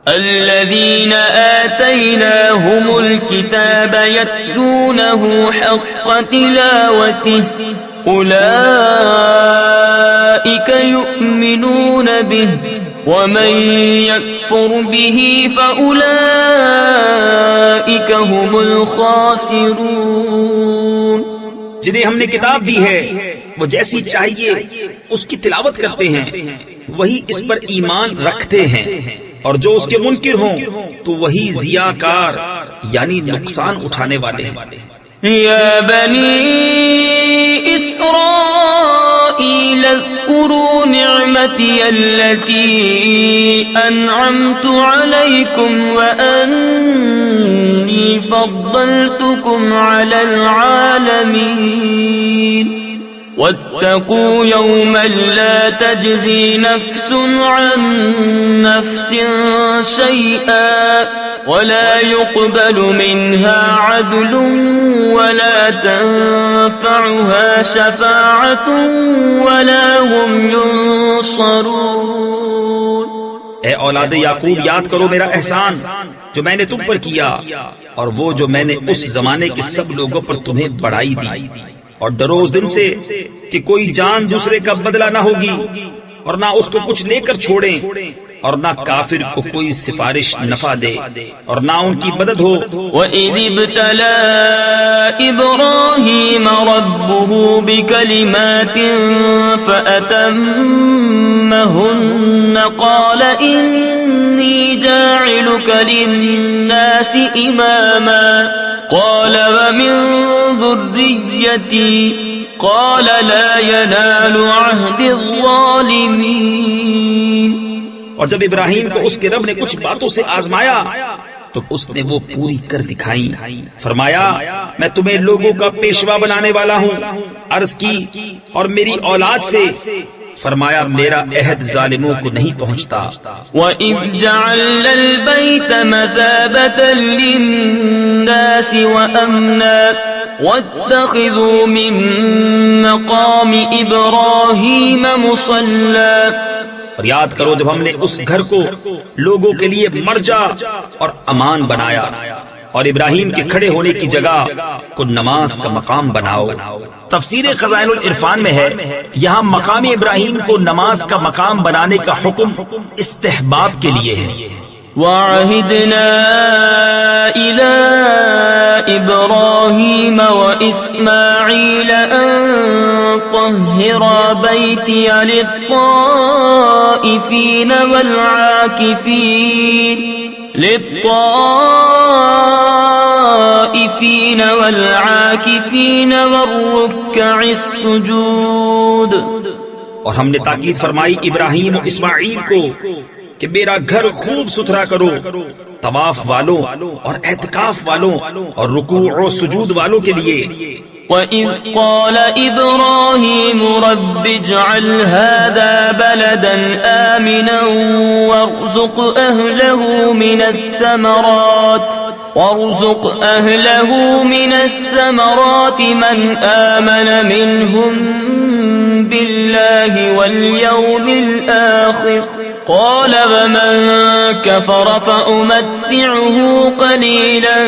[SPEAKER 1] الذين آتيناهم الكتاب يتلونه حق تلاوته أولئك يؤمنون به ومن يكفر به فأولئك هم الخاسرون.
[SPEAKER 2] جنہیں ہم نے کتاب دی ہے وہ جیسی چاہیے اس کی تلاوت کرتے ہیں، وہی اس پر ایمان رکھتے ہیں، اور جو اس کے منکر ہوں تو وہی ضیاءکار یعنی نقصان اٹھانے والے ہیں.
[SPEAKER 1] یا بنی اسرائیل اذکروا نعمتی التي انعمت علیکم وانی فضلتکم علی العالمین. واتقوا يوما لا تجزي نفس عن نفس شيئا ولا يقبل منها عدل ولا تنفعها شفاعة ولا هم ينصرون۔
[SPEAKER 2] اے اولاد یعقوب، یاد کرو میرا احسان جو میں نے تم پر کیا، اور وہ جو میں نے اس زمانے کے سب لوگوں پر تمہیں بڑھائی دی، اور ڈرو اس دن سے کہ کوئی جان دوسرے کا بدلہ نہ ہوگی، اور نہ اس کو کچھ لے کر چھوڑیں، اور نہ کافر کو کوئی سفارش نفع دے، اور نہ ان کی مدد ہو۔
[SPEAKER 1] وَإِذِ ابْتَلَى إِبْرَاهِيمَ رَبُّهُ بِكَلِمَاتٍ فَأَتَمَّهُنَّ قَالَ إِنِّي جَاعِلُكَ لِلنَّاسِ إِمَامًا قَالَ وَمِن ذُرِّيَّتِي قَالَ لَا يَنَالُ عَهْدِ الظَّالِمِينَ۔
[SPEAKER 2] اور جب ابراہیم کو اس کے رب نے کچھ باتوں سے آزمایا تو اس نے وہ پوری کر دکھائی۔ فرمایا میں تمہیں لوگوں کا پیشوا بنانے والا ہوں۔ عرض کی اور میری اولاد سے؟ فرمایا میرا عہد ظالموں کو نہیں پہنچتا۔
[SPEAKER 1] وَإِذْ جَعَلْنَا الْبَيْتَ مَثَابَةً لِلنَّاسِ وَأَمْنًا وَاتَّخِذُوا مِن مَّقَامِ إِبْرَاهِيمَ مُصَلًّى۔
[SPEAKER 2] اور یاد کرو جب ہم نے اس گھر کو لوگوں کے لیے مرجع اور امان بنایا، اور ابراہیم کے کھڑے ہونے کی جگہ کو نماز کا مقام بناؤ۔ تفسیر خزائن العرفان میں ہے یہاں مقام ابراہیم کو نماز کا مقام بنانے کا حکم استحباب کے لیے ہے۔
[SPEAKER 1] وَعَهِدْنَا إِلَىٰ إِبْرَاهِيمَ وَإِسْمَاعِيلَ أَن طَهِّرَا بَيْتِيَ لِلطَّائِفِينَ وَالْعَاكِفِينَ وَالرُّكَّعِ السُّجُودِ۔
[SPEAKER 2] اور ہم نے تاکید فرمائی ابراہیم و اسماعیل کو کہ میرا گھر خوب ستھرا کرو، طواف والوں اور اعتکاف والوں اور رکوع و سجود والوں کے لیے۔
[SPEAKER 1] وَإِذْ قَالَ إِبْرَاهِيمُ رَبِّ اجْعَلْ هَٰذَا بَلَدًا آمِنًا وَارْزُقْ أَهْلَهُ مِنَ الثَّمَرَاتِ مَنْ آمَنَ مِنْهُم بِاللَّهِ وَالْيَوْمِ الْآخِرِ قَالَ وَمَن كَفَرَ فَأُمَتِّعُهُ قَلِيلًا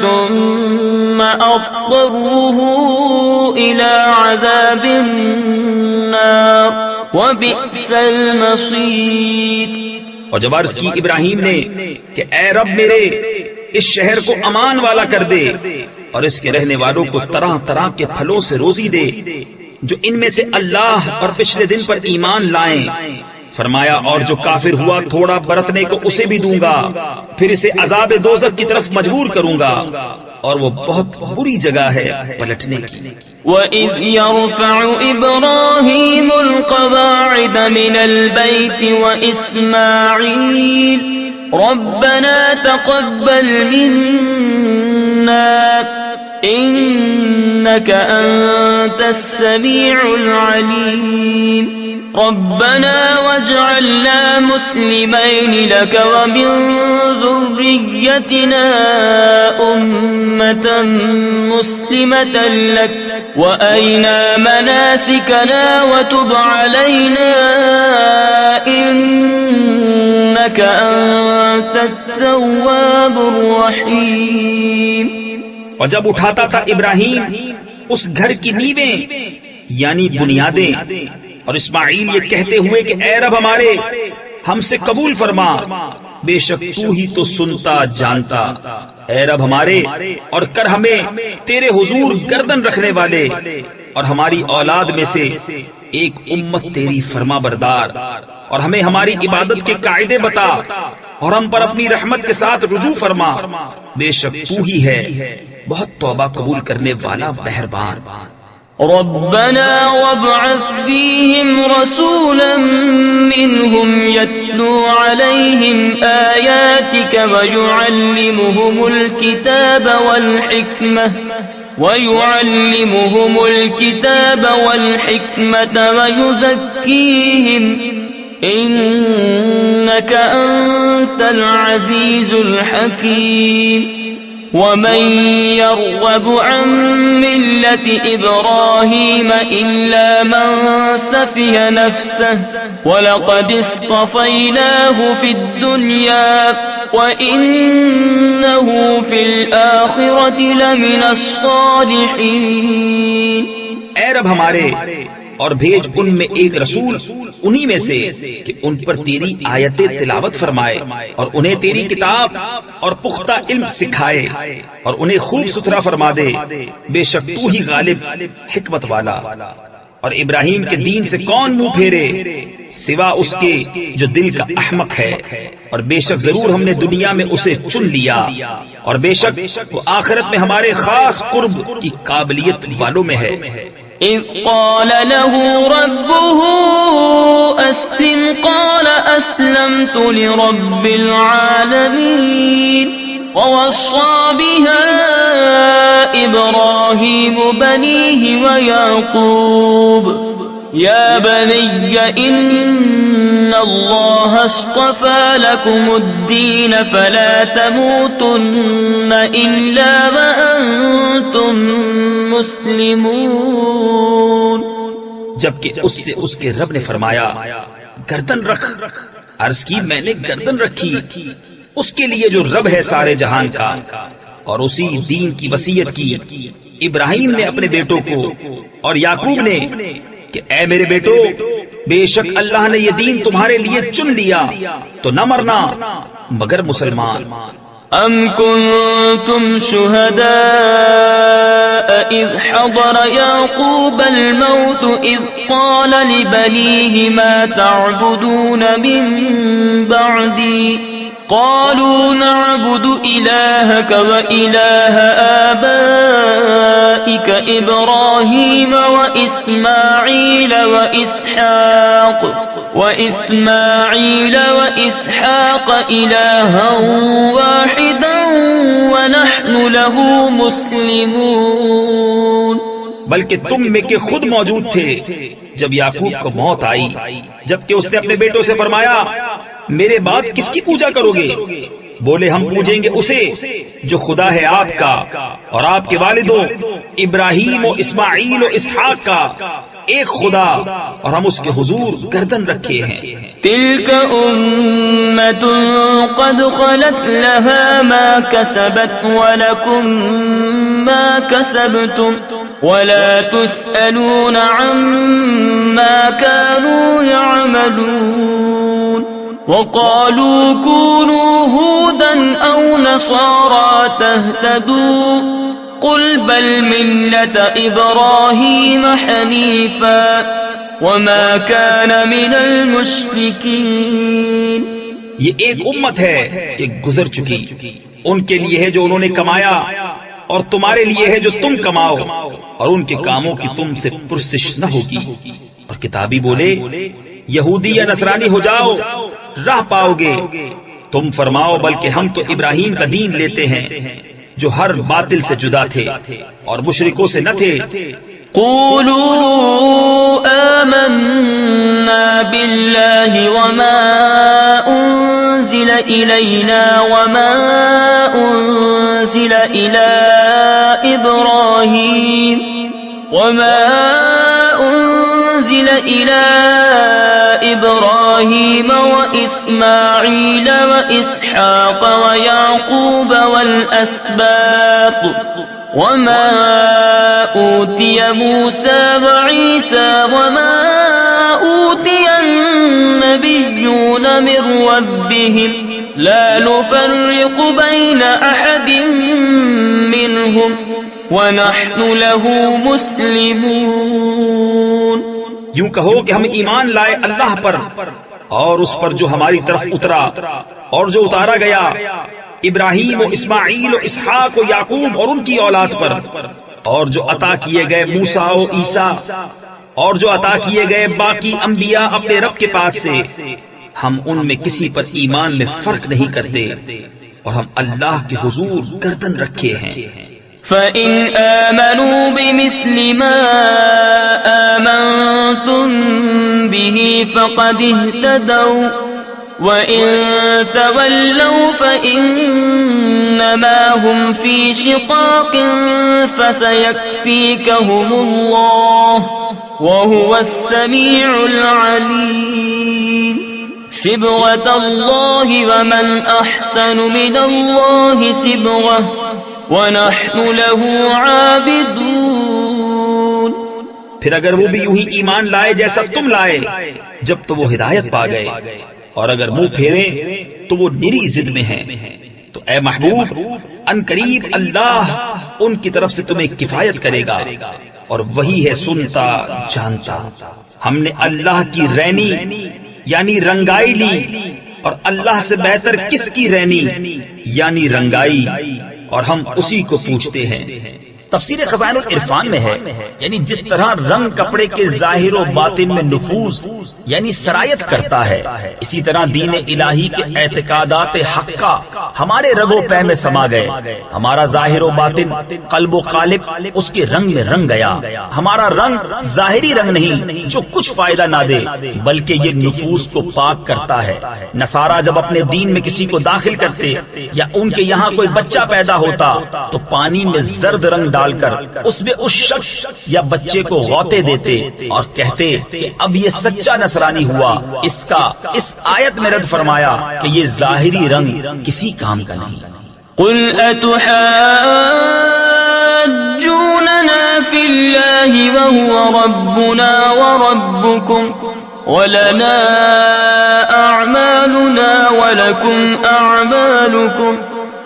[SPEAKER 1] ثُمَّ أَضْطَرُّهُ إِلَىٰ عَذَابِ النَّارِ وَبِئْسَ الْمَصِيرُ۔
[SPEAKER 2] اور جب عرض کی ابراہیم نے کہ اے رب میرے اس شہر کو امان والا کر دے اور اس کے رہنے والوں کو طرح طرح کے پھلوں سے روزی دے جو ان میں سے اللہ اور پچھلے دن پر ایمان لائیں۔ فرمایا اور جو کافر ہوا تھوڑا برتنے کو اسے بھی دوں گا، پھر اسے عذاب دوزخ کی طرف مجبور کروں گا، اور وہ بہت بری جگہ ہے پلٹنے کی۔
[SPEAKER 1] وَإِذْ يَرْفَعُ إِبْرَاهِيمُ الْقَوَاعِدَ مِنَ الْبَيْتِ وَإِسْمَاعِيلُ رَبَّنَا تَقَبَّلْ مِنَّا إِنَّكَ أَنتَ السَّمِيعُ الْعَلِيمُ رَبَّنَا وَاجْعَلْنَا مُسْلِمَيْنِ لَكَ وَمِن ذُرِّيَّتِنَا أُمَّةً مُّسْلِمَةً لَكَ وَأَرِنَا مَنَاسِكَنَا وَتُبْ عَلَيْنَا إِنَّكَ أَنتَ التَّوَّابُ الرَّحِيمُ۔
[SPEAKER 2] اور جب اٹھاتا تھا ابراہیم اس گھر کی نیویں یعنی بنیادیں، اور اسماعیل یہ کہتے ہوئے کہ اے رب ہمارے ہم سے قبول فرما، بے شک تو ہی تو سنتا جانتا، اے رب ہمارے اور کر ہمیں تیرے حضور گردن رکھنے والے، اور ہماری اولاد میں سے ایک امت تیری فرما بردار، اور ہمیں ہماری عبادت کے قاعدے بتا، اور ہم پر اپنی رحمت کے ساتھ رجوع فرما، بے شک تو ہی ہے بہت توبہ قبول کرنے والا مہربان۔
[SPEAKER 1] ربنا وابعث فيهم رسولا منهم يتلو عليهم آياتك ويعلمهم الكتاب ويعلمهم الكتاب والحكمة ويزكيهم إنك أنت العزيز الحكيم ومن يرغب عن ملة إبراهيم إلا من سفه نفسه ولقد اصطفيناه في الدنيا وإنه في الآخرة لمن الصالحين۔
[SPEAKER 2] اے رب ہمارے، اور بھیج ان میں ایک رسول انہی میں سے کہ ان پر تیری آیتیں تلاوت فرمائے اور انہیں تیری کتاب اور پختہ علم سکھائے اور انہیں خوب ستھرا فرما دے، بے شک تو ہی غالب حکمت والا۔ اور ابراہیم کے دین سے کون منہ پھیرے سوا اس کے جو دل کا احمق ہے، اور بے شک ضرور ہم نے دنیا میں اسے چن لیا، اور بے شک وہ آخرت میں ہمارے خاص قرب کی قابلیت والوں میں ہے۔
[SPEAKER 1] إذ قال له ربه أسلم قال أسلمت لرب العالمين ووصى بها إبراهيم بنيه ويعقوب يا بني إن الله اصطفى لكم الدين فلا تموتن إلا وأنتم مسلمون۔
[SPEAKER 2] جبکہ اس سے اس کے رب نے فرمایا گردن رکھ، عرض کی میں نے گردن رکھی اس کے لیے جو رب ہے سارے جہان کا، اور اسی دین کی وصیت کی ابراہیم نے اپنے بیٹوں کو اور یعقوب نے کہ اے میرے بیٹو، بے شک اللہ نے یہ دین تمہارے لیے چن لیا تو نہ مرنا مگر مسلمان۔
[SPEAKER 1] أم كنتم شهداء إذ حضر يعقوب الموت إذ قال لبنيه ما تعبدون من بعدي قالوا نعبد إلهك وإله آبائك إبراهيم وإسماعيل وإسحاق إلها واحدا ونحن له مسلمون۔
[SPEAKER 2] بلکہ تم میں کے خود موجود تھے جب یعقوب کو موت آئی، جبکہ اس نے اپنے بیٹوں سے فرمایا میرے بعد کس کی پوجا کرو گے؟ بولے ہم پوجیں گے اسے جو خدا ہے آپ کا اور آپ کے والدوں ابراہیم و اسماعیل و اسحاق کا ایک خدا، اور ہم اس کے حضور گردن رکھے ہیں۔
[SPEAKER 1] تلك أمة قد خلت لها ما كسبت ولكم ما كسبتم ولا تسألون عما كانوا يعملون۔ وقالوا كونوا هودا أو نصارى تهتدوا قل بل ملة إبراهيم حنيفا وما كان من المشركين۔
[SPEAKER 2] یہ ایک امت ہے کہ گزر چکی، ان کے لیے ہے جو انہوں نے کمایا اور تمہارے لیے ہے جو تم کماؤ، اور ان کے کاموں کی تم سے پرسش نہ ہوگی۔ اور کتابی بولے یہودی یا نصرانی ہو جاؤ راہ پاؤ گے، تم فرماؤ بلکہ ہم تو ابراہیم کا دین لیتے ہیں جو ہر باطل سے جدا تھے اور مشرکوں سے نہ تھے۔
[SPEAKER 1] قولوا آمنا بالله وما أنزل إلينا وما أنزل إلى إبراهيم وإسماعيل وإسحاق ويعقوب والأسباط وما أوتي موسى وعيسى وما أوتي النبيون من ربهم لا نفرق بين أحد منهم ونحن له مسلمون۔
[SPEAKER 2] یوں کہو کہ ہم ایمان لائے اللہ پر اور اس پر جو ہماری طرف اترا اور جو اتارا گیا ابراہیم و اسماعیل و اسحاق و یعقوب اور ان کی اولاد پر، اور جو عطا کیے گئے موسیٰ و عیسیٰ اور جو عطا کیے گئے باقی انبیاء اپنے رب کے پاس سے، ہم ان میں کسی پر ایمان میں فرق نہیں کرتے، اور ہم اللہ کے حضور گردن رکھے ہیں۔
[SPEAKER 1] فَإِنْ آمَنُوا بِمِثْلِ مَا آمَنْتُمْ بِهِ فَقَدِ اهْتَدَوْا وَإِنْ تَوَلَّوْا فَإِنَّمَا هُمْ فِي شِقَاقٍ فَسَيَكْفِيكَهُمُ اللَّهُ وَهُوَ السَّمِيعُ الْعَلِيمُ صِبْغَةَ اللَّهِ وَمَنْ أَحْسَنُ مِنَ اللَّهِ صِبْغَةً وَنَحْنُ لَهُ عَابِدُونَ۔
[SPEAKER 2] پھر اگر وہ بھی یوں ہی ایمان لائے جیسا تم لائے جب تو وہ ہدایت پا گئے، اور اگر منہ پھیریں تو وہ نری ضد میں ہیں، تو اے محبوب ان قریب اللہ ان کی طرف سے تمہیں کفایت کرے گا، اور وہی ہے سنتا جانتا۔ ہم نے اللہ کی رینی یعنی رنگائی لی، اور اللہ سے بہتر کس کی رینی یعنی رنگائی، اور ہم اسی کو پوچھتے ہیں۔ تفسیر خزائن العرفان میں ہے یعنی جس طرح رنگ کپڑے کے ظاہر و باطن میں نفوذ یعنی سرایت کرتا ہے، اسی طرح دین الہی کے اعتقادات حقہ ہمارے رگ و پے میں سما گئے۔ ہمارا ظاہر و باطن قلب و قالب اس کے رنگ میں رنگ گیا۔ ہمارا رنگ ظاہری رنگ نہیں جو کچھ فائدہ نہ دے، بلکہ یہ نفوس کو پاک کرتا ہے۔ نصارہ جب اپنے دین میں کسی کو داخل کرتے یا ان کے یہاں کوئی بچہ پیدا ہوتا تو پانی میں زرد رنگ ڈال کر اس میں اس شخص یا بچے کو غوطے دیتے اور کہتے کہ اب یہ سچا نصرانی ہوا۔ اس کا اس آیت میں رد فرمایا کہ یہ ظاہری رنگ کسی کام کا نہیں۔
[SPEAKER 1] قل اتحاجوننا فی اللہ وهو ربنا وربکم ولنا اعمالنا ولکم اعمالکم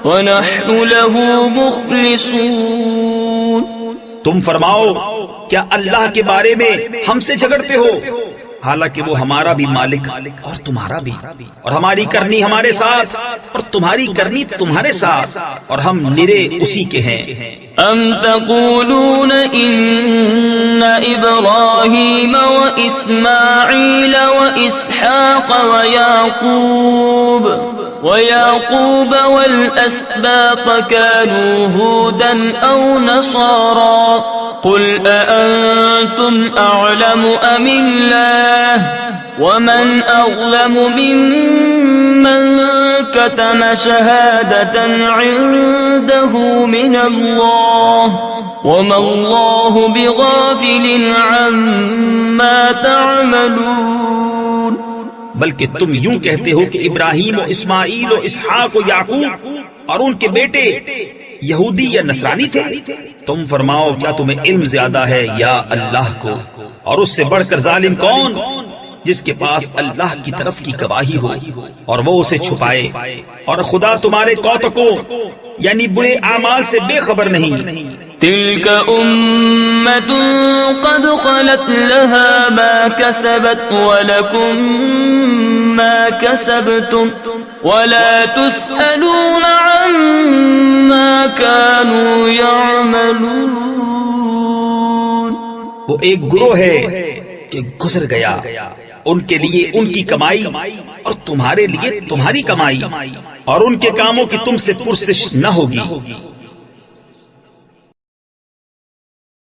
[SPEAKER 1] وَنَحْنُ لَهُ مُخْلِصُونَ۔
[SPEAKER 2] تم فرماؤ کیا اللہ کے بارے میں ہم سے جھگڑتے ہو، حالانکہ وہ ہمارا بھی مالک اور تمہارا بھی، اور ہماری کرنی ہمارے ساتھ اور تمہاری کرنی تمہارے ساتھ، اور ہم نرے اسی کے ہیں۔
[SPEAKER 1] ام تقولون ان ابراہیم واسماعیل واسحاق ويعقوب والأسباط كانوا هودا أو نصارا قل أأنتم أعلم أم الله ومن أظلم ممن كتم شهادة عنده من الله وما الله بغافل عما تعملون۔
[SPEAKER 2] بلکہ تم یوں کہتے ہو کہ ابراہیم و اسماعیل و اسحاق و یعقوب اور ان کے بیٹے یہودی یا نصرانی تھے۔ تم فرماؤ کیا تمہیں علم زیادہ ہے یا اللہ کو؟ اور اس سے بڑھ کر ظالم کون جس کے پاس اللہ کی طرف کی گواہی ہو اور وہ اسے چھپائے؟ اور خدا تمہارے کوتکوں یعنی برے اعمال سے بے خبر نہیں۔
[SPEAKER 1] تلك أمة قد خلت لها ما كسبت ولكم ما كسبتم ولا تسألون عما كانوا يعملون۔
[SPEAKER 2] وہ ایک گروہ ہے کہ گزر گیا، ان کے لیے ان کی کمائی اور تمہارے لیے تمہاری کمائی، اور ان کے کاموں کی تم سے پرسش نہ ہوگی۔